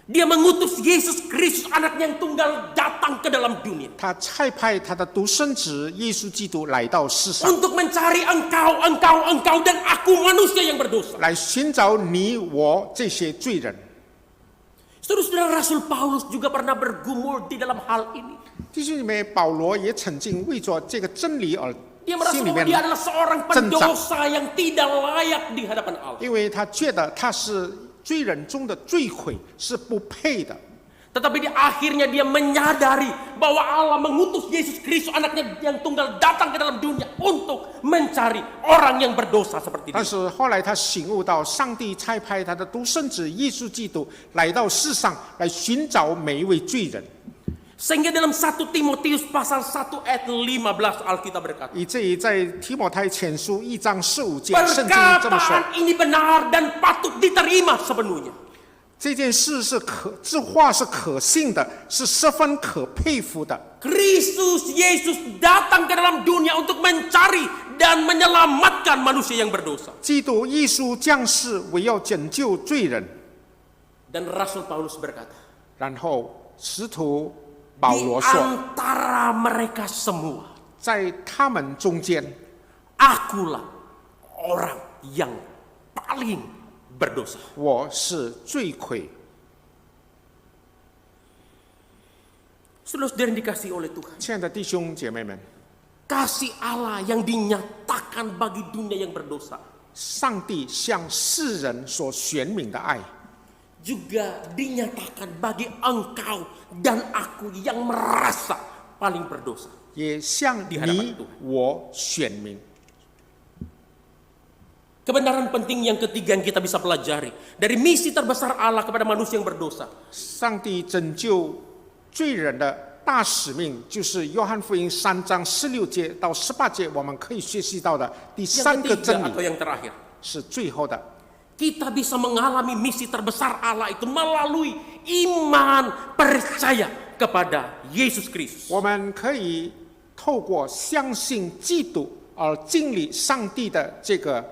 Dia mengutus Yesus Kristus anaknya yang tunggal datang ke dalam dunia. 他差派他的独生子耶稣基督来到世上， Untuk mencari engkau dan aku manusia yang berdosa. 来寻找你我这些罪人。 Saudara-saudara, Rasul Paulus juga pernah bergumul di dalam hal ini. 弟兄姊妹，保罗也曾经为着这个真理而 Dia merasa 心里 bahwa 面 dia adalah seorang 挣扎， pendosa yang tidak layak di hadapan Allah. 因为他觉得他是罪人中的罪魁，是不配的。 Tetapi di akhirnya dia menyadari bahwa Allah mengutus Yesus Kristus anaknya yang tunggal datang ke dalam dunia untuk mencari orang yang berdosa seperti 但 dia. 是后来他醒悟到，上帝差派他的独生子耶稣基督来到世上，来寻找每一位罪人。 Sehingga dalam 1 Timotius pasal 1 ayat 15 Alkitab berkata, 以至于在提摩太前书1章15节，圣经这么说： perkataan ini benar dan patut diterima sepenuhnya. 这件事这话是可信的，是十分可佩服的。 Kristus Yesus datang ke dalam dunia untuk mencari dan menyelamatkan manusia yang berdosa. 基督耶稣降世，为要拯救罪人。 Dan Rasul Paulus berkata, 然后使徒保 di 罗说， antara mereka semua, 在他们中间， akulah orang yang paling berdosa. 我是罪魁。 Saudara-saudara yang dikasihi oleh Tuhan, 亲爱的弟兄姐妹们， kasih Allah yang dinyatakan bagi dunia yang berdosa 上帝向世人所选民的爱， juga dinyatakan bagi engkau dan aku yang merasa paling berdosa. 也向 di hadapan 你 Tuhan 我选民。 Kebenaran penting yang ketiga yang kita bisa pelajari dari misi terbesar Allah kepada manusia yang berdosa. 上帝拯救罪人的大使命，就是约翰福音3章16节到18节，我们可以学习到的第 Yang 三个 ketiga 真 atau 理， yang terakhir, 是最后的。 kita bisa mengalami misi terbesar Allah itu melalui iman percaya kepada Yesus Kristus. 我们可以透过相信基督而经历上帝的这个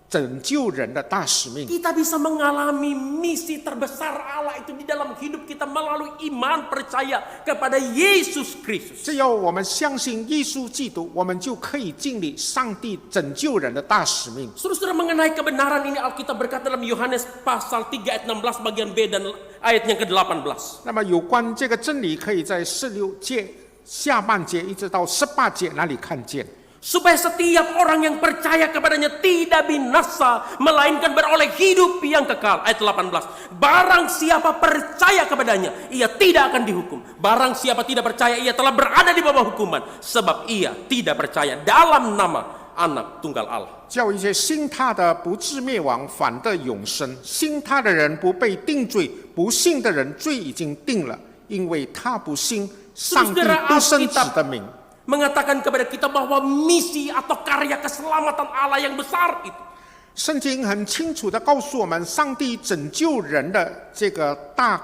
拯救人的大使命。 Kita bisa mengalami misi terbesar Allah itu di dalam hidup kita melalui iman percaya kepada Yesus Kristus. 只要我们相信耶稣基督，我们就可以经历上帝拯救人的大使命。 Saudara-saudara, mengenai kebenaran ini Alkitab berkata dalam Yohanes pasal 3 ayat 16 bagian B dan ayat yang ke-18. 那么有关这个真理，可以在16节下半节一直到18节那里看见。 Supaya setiap orang yang percaya kepadanya tidak binasa, melainkan beroleh hidup yang kekal. Ayat 18. Barang siapa percaya kepadanya, ia tidak akan dihukum. Barang siapa tidak percaya, ia telah berada di bawah hukuman. Sebab ia tidak percaya dalam nama Anak Tunggal Allah. 叫一些信他的不至灭亡，反得永生；信他的人不被定罪，不信的人罪已经定了，因为他不信上帝独生子的名。 mengatakan kepada kita bahwa misi atau karya keselamatan Allah yang besar itu 圣经很清楚的告诉我们，上帝拯救人的这个大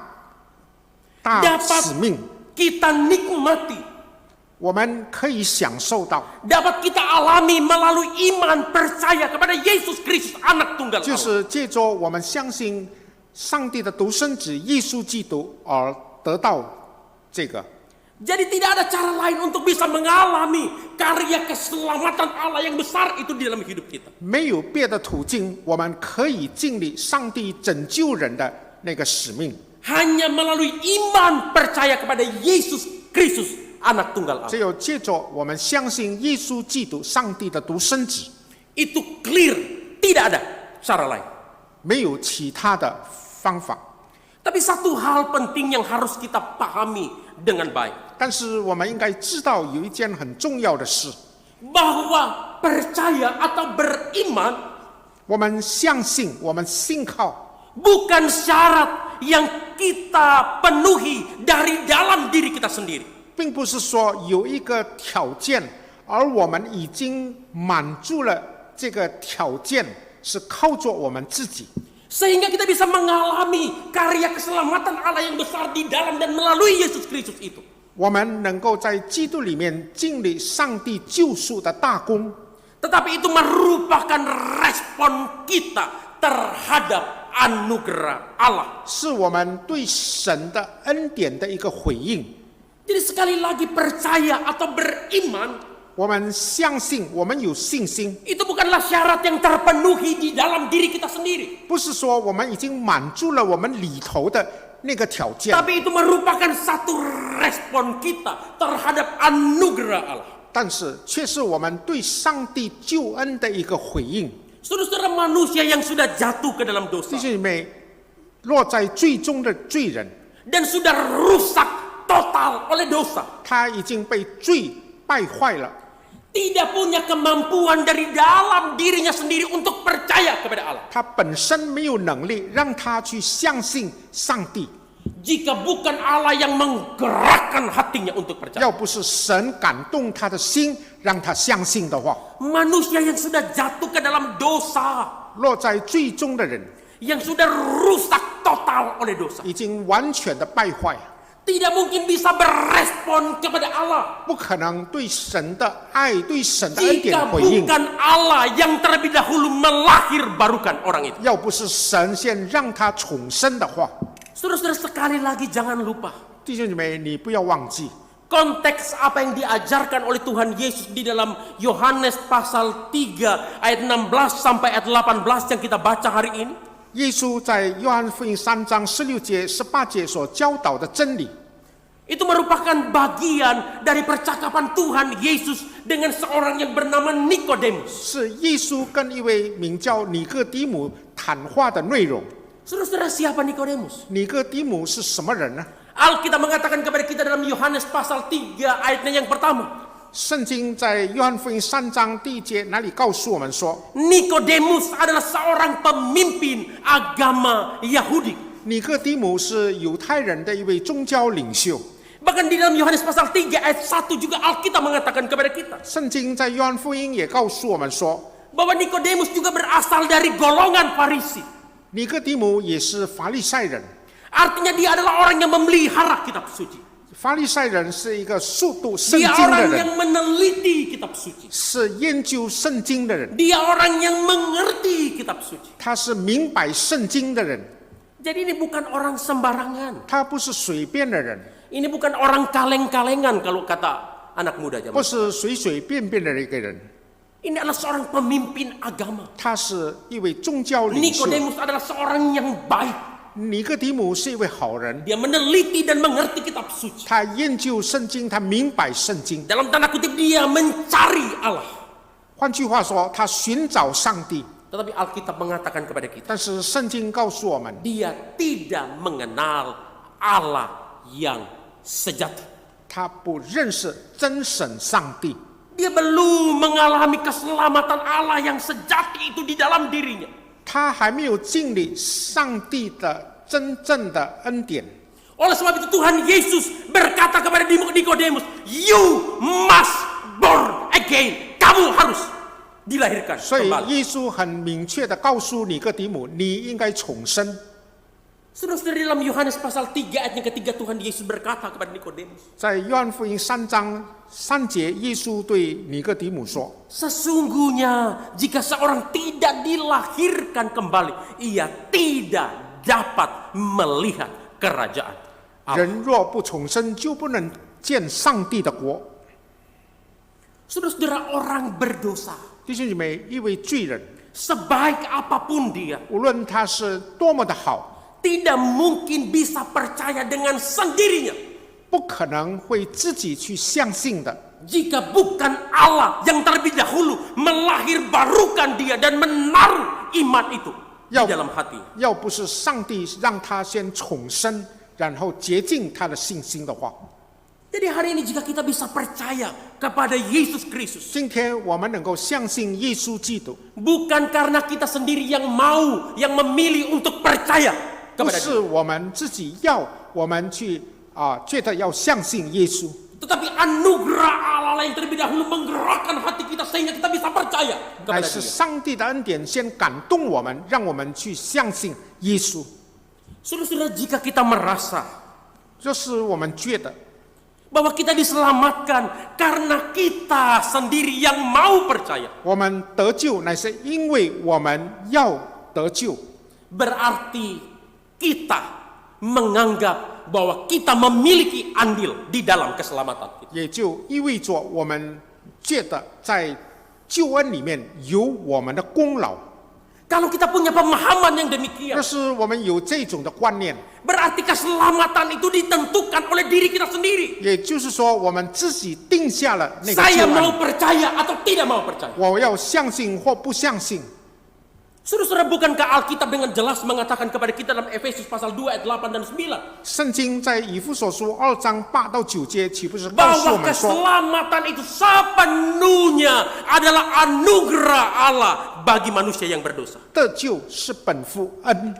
使命， kita nikmati, 我们可以享受到， dapat kita alami melalui iman percaya kepada Yesus Kristus Anak Tunggal 就 Allah. 是借着我们相信上帝的独生子耶稣基督而得到这个。 Jadi tidak ada cara lain untuk bisa mengalami karya keselamatan Allah yang besar itu di dalam hidup kita. 没有别的途径，我们可以经历上帝拯救人的那个使命， Hanya melalui iman percaya kepada Yesus Kristus Anak Tunggal 只 Allah. 有借着我们相信耶稣基督，上帝的独生子， Itu clear, tidak ada cara lain. 没有其他的方法。 Tapi satu hal penting yang harus kita pahami dengan baik. 但是我们应该知道有一件很重要的事， Bahwa percaya atau beriman 我们相信，我们信靠， bukan syarat yang kita penuhi dari dalam diri kita sendiri. 并不是说有一个条件，而我们已经满足了这个条件，是靠着我们自己。 Sehingga kita bisa mengalami karya keselamatan Allah yang besar di dalam dan melalui Yesus Kristus itu. 我们能够在基督里面经历上帝救赎的大功， Tetapi itu merupakan respon kita terhadap anugerah Allah. 是我们对神的恩典的一个回应。 Jadi sekali lagi percaya atau beriman 我们相信，我们有信心， itu bukanlah syarat yang terpenuhi di dalam diri kita sendiri. 不是说我们已经满足了我们里头的那个条件， Tapi itu merupakan satu respon kita terhadap anugerah Allah. 但是却是我们对上帝救恩的一个回应。 Saudara-saudara, manusia yang sudah jatuh ke dalam dosa 弟兄姐妹，落在最终的罪人， dan sudah rusak total oleh dosa, 他已经被罪败坏了， tidak punya kemampuan dari dalam dirinya sendiri untuk percaya kepada Allah. 他本身没有能力让他去相信上帝。 Jika bukan Allah yang menggerakkan hatinya untuk percaya, 要不是神感动他的心，让他相信的话， manusia yang sudah jatuh ke dalam dosa, 落在最终的人 yang sudah rusak total oleh dosa, 已经完全的败坏， tidak mungkin bisa berespon kepada Allah 不可能对神的爱、对神的恩典 jika 回应。 bukan Allah yang terlebih dahulu melahirbarukan orang itu. 要不是神先让他重生的话， Saudara-saudara, sekali lagi jangan lupa 弟兄姐妹，你不要忘记 konteks apa yang diajarkan oleh Tuhan Yesus di dalam Yohanes pasal 3 ayat 16 sampai ayat 18 yang kita baca hari ini. 耶稣在约翰福音3章16节、18节所教导的真理， Itu merupakan bagian dari percakapan Tuhan Yesus dengan seorang yang bernama Nikodemus. 是耶稣跟一位名叫尼哥底母谈话的内容。 Saudara-saudara, siapa Nikodemus? 尼哥底母是什么人呢？ Alkitab mengatakan kepada kita dalam Yohanes pasal 3 ayatnya yang pertama. 圣经在约翰福音3章第1节哪里告诉我们说， Nikodemus adalah seorang pemimpin agama Yahudi. 尼哥底母是犹太人的一位宗教领袖。 Bahkan di dalam Yohanes pasal 3 ayat 1 juga Alkitab mengatakan kepada kita 圣经在约翰福音也告诉我们说， bahwa Nikodemus juga berasal dari golongan Farisi. 尼哥底母也是法利赛人。 Artinya dia adalah orang yang memelihara kitab suci. 法利赛人是一个速读圣 Dia 经的 orang 人， yang meneliti kitab suci. 是研究圣经的人， Dia orang yang mengerti kitab suci. 他是明白圣经的人， Jadi ini bukan orang sembarangan. 他不是随便的人， Ini bukan orang kaleng-kalengan kalau kata anak muda 不 zaman. 是随随便便的一个人， Ini adalah seorang pemimpin agama. 他是一位宗教领袖。 Nikodemus adalah seorang yang baik. 尼哥底母是一位好人， Dia meneliti dan mengerti kitab suci. 他研究圣经，他明白圣经。 Dalam tanda kutip dia mencari Allah. 换句话说，他寻找上帝。 Tetapi Alkitab mengatakan kepada kita, 但是圣经告诉我们， dia tidak mengenal Allah yang sejati. 他不认识真神上帝， Dia belum mengalami keselamatan Allah yang sejati itu di dalam dirinya. 他还没有经历上帝的真正的恩典。 Oleh sebab itu Tuhan Yesus berkata kepada Nikodemus, "You must born again." Kamu harus dilahirkan 所以 kembali. 耶稣很明确的告诉尼哥底母，你应该重生。 Saudara-saudara, dalam Yohanes pasal 3 ayat yang ketiga Tuhan Yesus berkata kepada Nikodemus, 在约翰福音3章3节，耶稣对尼哥底母说： sesungguhnya jika seorang tidak dilahirkan kembali, ia tidak dapat melihat kerajaan Allah. 人若不重生，就不能见上帝的国。 Saudara-saudara, orang berdosa, 弟兄姐妹，一位罪人， sebaik apapun dia, 无论他是多么的好， tidak mungkin bisa percaya dengan sendirinya 不可能会自己去相信的。 jika bukan Allah yang terlebih dahulu melahirbarukan dia dan menaruh iman itu di dalam hati. 要不是上帝让他先重生，然后洁净他的信心的话， Jadi hari ini jika kita bisa percaya kepada Yesus Kristus, 今天我们能够相信耶稣基督， bukan karena kita sendiri yang mau, yang memilih untuk percaya 不 kepada 是 dia, 我们自己要，我们去觉得要相信耶稣， tetapi anugerah Allah yang terlebih dahulu menggerakkan hati kita sehingga kita bisa percaya 乃 kepada 是 dia. 上帝的恩典先感动我们，让我们去相信耶稣。 Saudara-saudara, jika kita merasa 就是我们觉得 bahwa kita diselamatkan karena kita sendiri yang mau percaya, 我们得救，乃是因为我们要得救， berarti kita menganggap bahwa kita memiliki andil di dalam keselamatan kita. 也就意味着我们觉得在救恩里面有我们的功劳。 Kalau kita punya pemahaman yang demikian, 要是我们有这种的观念， berarti keselamatan itu ditentukan oleh diri kita sendiri. 也就是说我们自己定下了那个 Saya 救 mau 恩， percaya atau tidak mau percaya. 我要相信或不相信。 Saudara-saudara, bukankah Alkitab dengan jelas mengatakan kepada kita dalam Efesus pasal 2 ayat 8 dan 9, 圣经在以弗所书2章8到9节，岂不是告诉我 bahwa 们说， keselamatan itu sepenuhnya adalah anugerah Allah bagi manusia yang berdosa. 得救是本乎恩，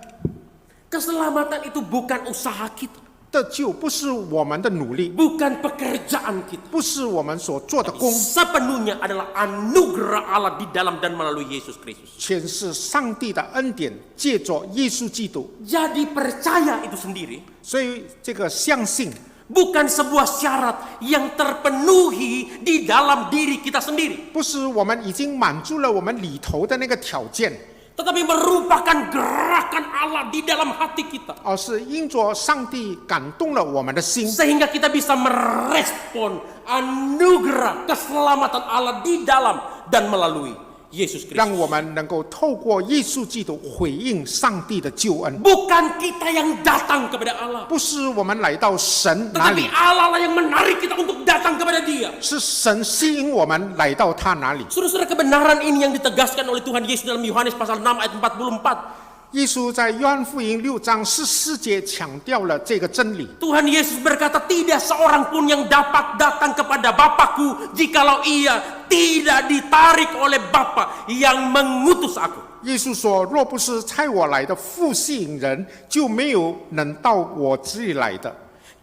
Keselamatan itu bukan usaha kita, 得救不是我们的努力， bukan pekerjaan kita. 不是我们所做的工， Sepenuhnya adalah anugerah Allah di dalam dan melalui Yesus Kristus. 全是上帝的恩典，借着耶稣基督。 Jadi percaya itu sendiri 所以这个相信 bukan sebuah syarat yang terpenuhi di dalam diri kita sendiri, 不是我们已经满足了我们里头的那个条件， tetapi merupakan gerakan Allah di dalam hati kita, 而是因着上帝感动了我们的心， sehingga kita bisa merespon anugerah keselamatan Allah di dalam dan melalui Yesus 让 Kristus. 我们能够透过耶稣基督回应上帝的救恩。 Bukan kita yang datang kepada Allah, 不是我们来到神那 tetapi 里， Allah lah yang menarik kita untuk datang kepada Dia. 是神吸引我们来到他那里。 Saudara-saudara, kebenaran ini yang ditegaskan oleh Tuhan Yesus dalam Yohanes pasal 6 ayat 44. 耶稣在约翰福音6章14节强调了这个真理。 Tuhan Yesus berkata, tidak seorang pun yang dapat datang kepada Bapakku jikalau ia tidak ditarik oleh Bapa yang mengutus aku. 耶稣说：“若不是差我来的父吸引人，就没有能到我这里来的。”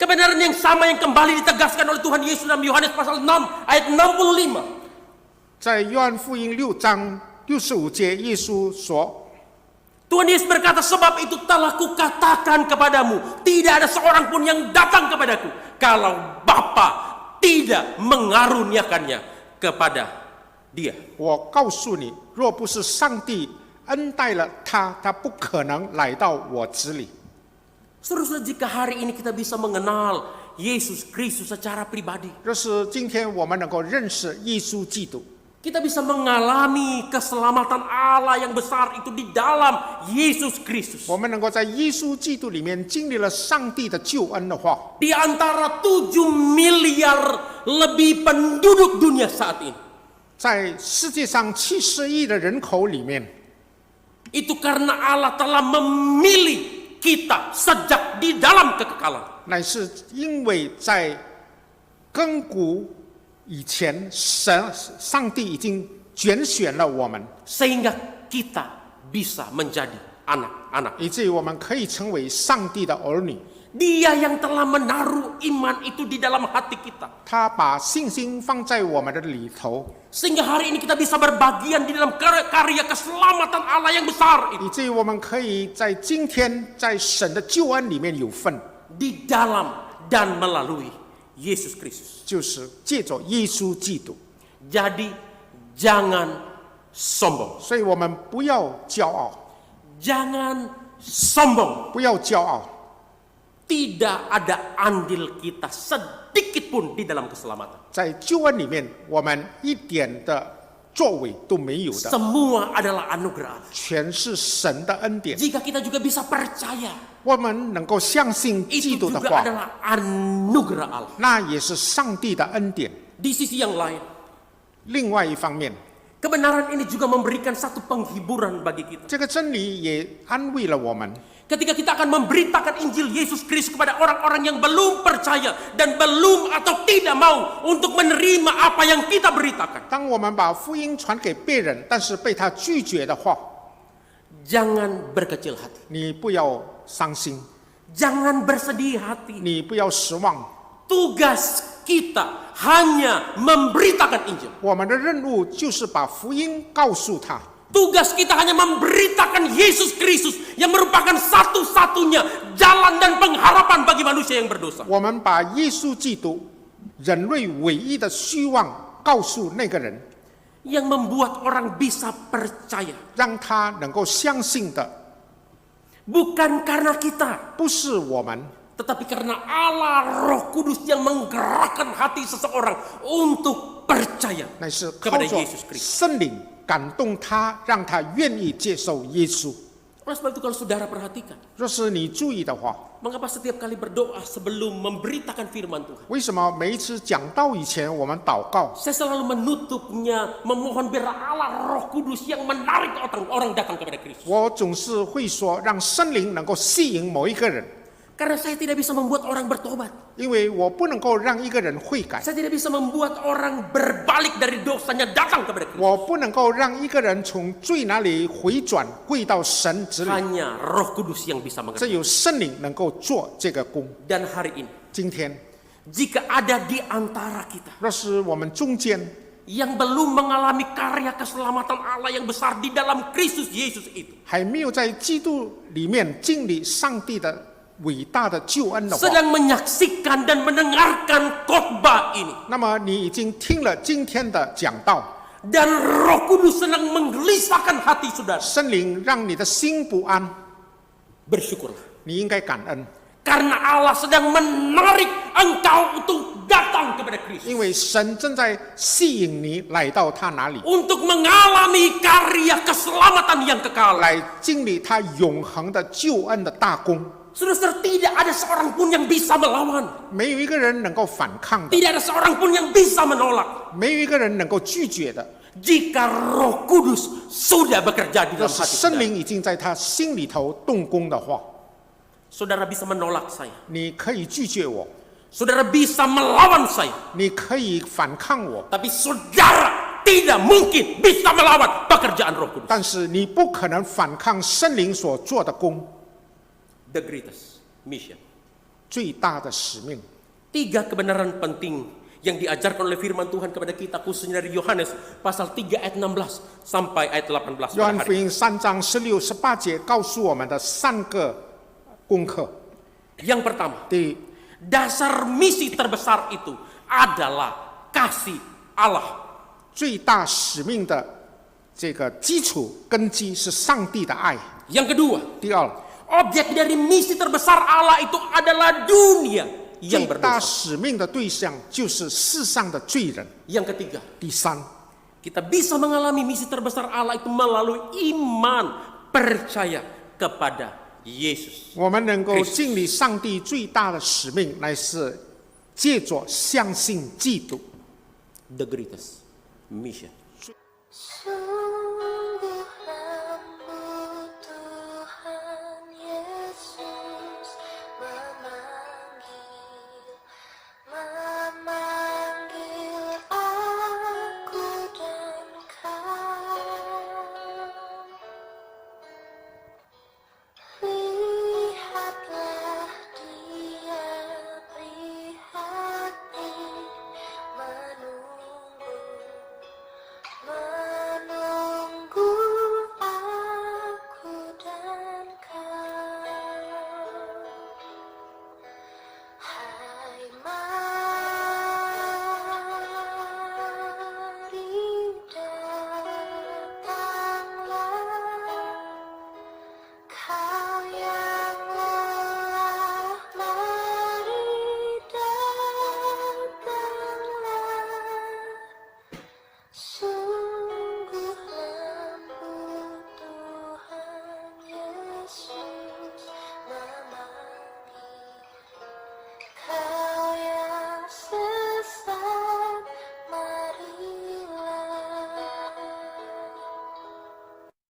Kebenaran yang sama yang kembali ditegaskan oleh Tuhan Yesus dalam Yohanes pasal 6 ayat 65. 在约翰福音6章65节，耶稣说：“ Tuhan Yesus berkata, sebab itu telah kukatakan kepadamu, tidak ada seorang pun yang datang kepadaku kalau Bapa tidak mengaruniakannya kepada dia. 我告诉你，若不是上帝恩待了他，他不可能来到我这里。” Saudara-saudara, jika hari ini kita bisa mengenal Yesus Kristus secara pribadi, 若是今天我们能够认识耶稣基督， kita bisa mengalami keselamatan Allah yang besar itu di dalam Yesus Kristus. 我们能够在耶稣基督里面经历了上帝的救恩的话， Di antara 7 miliar lebih penduduk dunia saat ini, 在世界上70亿的人口里面， itu karena Allah telah memilih kita sejak di dalam kekekalan. 乃是因为在亘古以前，上帝已经拣选了我们， Sehingga kita bisa menjadi anak-anak. 以至于我们可以成为上帝的儿女。 Dia yang telah menaruh iman itu di dalam hati kita. 他把信心放在我们的里头， Sehingga hari ini kita bisa berbagian di dalam karya keselamatan Allah yang besar itu. 以至于我们可以在今天在神的救恩里面有份， Di dalam dan melalui Yesus Kristus. 就是借着耶稣基督。 Jadi jangan sombong. 所以我们不要骄傲， Jangan sombong. 不要骄傲。 Tidak ada andil kita sedikit pun di dalam keselamatan. 在救恩里面，我们一点的作为都没有的， Semua adalah anugerah Allah. 全是神的恩典。 Jika kita juga bisa percaya, 我们能够相信基 itu 督的 juga 话， adalah anugerah Allah. 那也是上帝的恩典。 Di sisi yang lain, 另外一方面， kebenaran ini juga memberikan satu penghiburan bagi kita. 这个真理也安慰了我们。 Ketika kita akan memberitakan Injil Yesus Kristus kepada orang-orang yang belum percaya dan belum atau tidak mau untuk menerima apa yang kita beritakan. 当我们把福音传给别人，但是被他拒绝的话， Jangan berkecil hati. 你不要伤心， Jangan bersedih hati. 你不要失望。 Tugas kita hanya memberitakan Injil. 我们的任务就是把福音告诉他。 Tugas kita hanya memberitakan Yesus Kristus yang merupakan satu-satunya jalan dan pengharapan bagi manusia yang berdosa. 我们把耶稣基督，人类唯一的希望告诉那个人。yang membuat orang bisa percaya. 让他能够相信的 Bukan karena kita, 不是我们， tetapi karena Allah Roh Kudus yang menggerakkan hati seseorang untuk percaya 乃是 kepada 靠着 Yesus Kristus. 圣灵感动他，让他愿意接受耶稣。 Oleh sebab itu kalau saudara perhatikan, 若是你注意的话， mengapa setiap kali berdoa sebelum memberitakan firman Tuhan, 为什么每一次讲道以前我们祷告， saya selalu menutupnya memohon biar Allah Roh Kudus yang menarik orang datang kepada Kristus. 我总是会说让圣灵能够吸引某一个人， Karena saya tidak bisa membuat orang bertobat. 因为我不能够让一个人悔改， Saya tidak bisa membuat orang berbalik dari dosanya datang kepada Kristus. 我不能够让一个人从罪那里回转归到神之里， Hanya Roh Kudus yang bisa 只 mengerti. 有圣灵能够做这个工。 Dan hari ini, 今天， jika ada di antara kita 若是我们中间 yang belum mengalami karya keselamatan Allah yang besar di dalam Kristus Yesus itu, 还没有在基督里面经历上帝的伟大的救恩的话， sedang menyaksikan dan mendengarkan khotbah ini, 那么你已经听了今天的讲道， dan Roh Kudus sedang menggelisahkan hati saudara, 圣灵让你的心不安， bersyukurlah. 你应该感恩， Karena Allah sedang menarik engkau untuk datang kepada Kristus, 因为神正在吸引你来到他那里， untuk mengalami karya keselamatan yang kekal. 来经历他永恒的救恩的大功。 Saudara, tidak ada seorang pun yang bisa melawan, 没有一个人能够反抗的， tidak ada seorang pun yang bisa menolak. 没有一个人能够拒绝的。 Jika Roh Kudus sudah bekerja di 若 dalam 是 hati 圣 saudara, 灵已经在他心里头动工的话， saudara bisa menolak saya, 你可以拒绝我， saudara bisa melawan saya, 你可以反抗我， tapi saudara tidak mungkin bisa melawan pekerjaan Roh Kudus. 但是你不可能反抗圣灵所做的工。 The greatest mission. 最大的使命， Tiga kebenaran penting yang diajarkan oleh firman Tuhan kepada kita, khususnya dari Yohanes pasal 3 ayat 16 sampai ayat 18 约翰 pada 福 hari. 音3章16、18节告诉我们的3个功课。 Yang pertama, 第一， dasar misi terbesar itu adalah kasih Allah. 最大使命的这个基础根基是上帝的爱。 Yang kedua, 第二， objek dari misi terbesar Allah itu adalah dunia 最 yang 大 berdosa. 使命的对象就是世上的罪人。 Yang ketiga, 第三， kita bisa mengalami misi terbesar Allah itu melalui iman, percaya kepada Yesus. 我们能够尽力上帝最大的使命，乃是借着相信基督。 The greatest mission. 生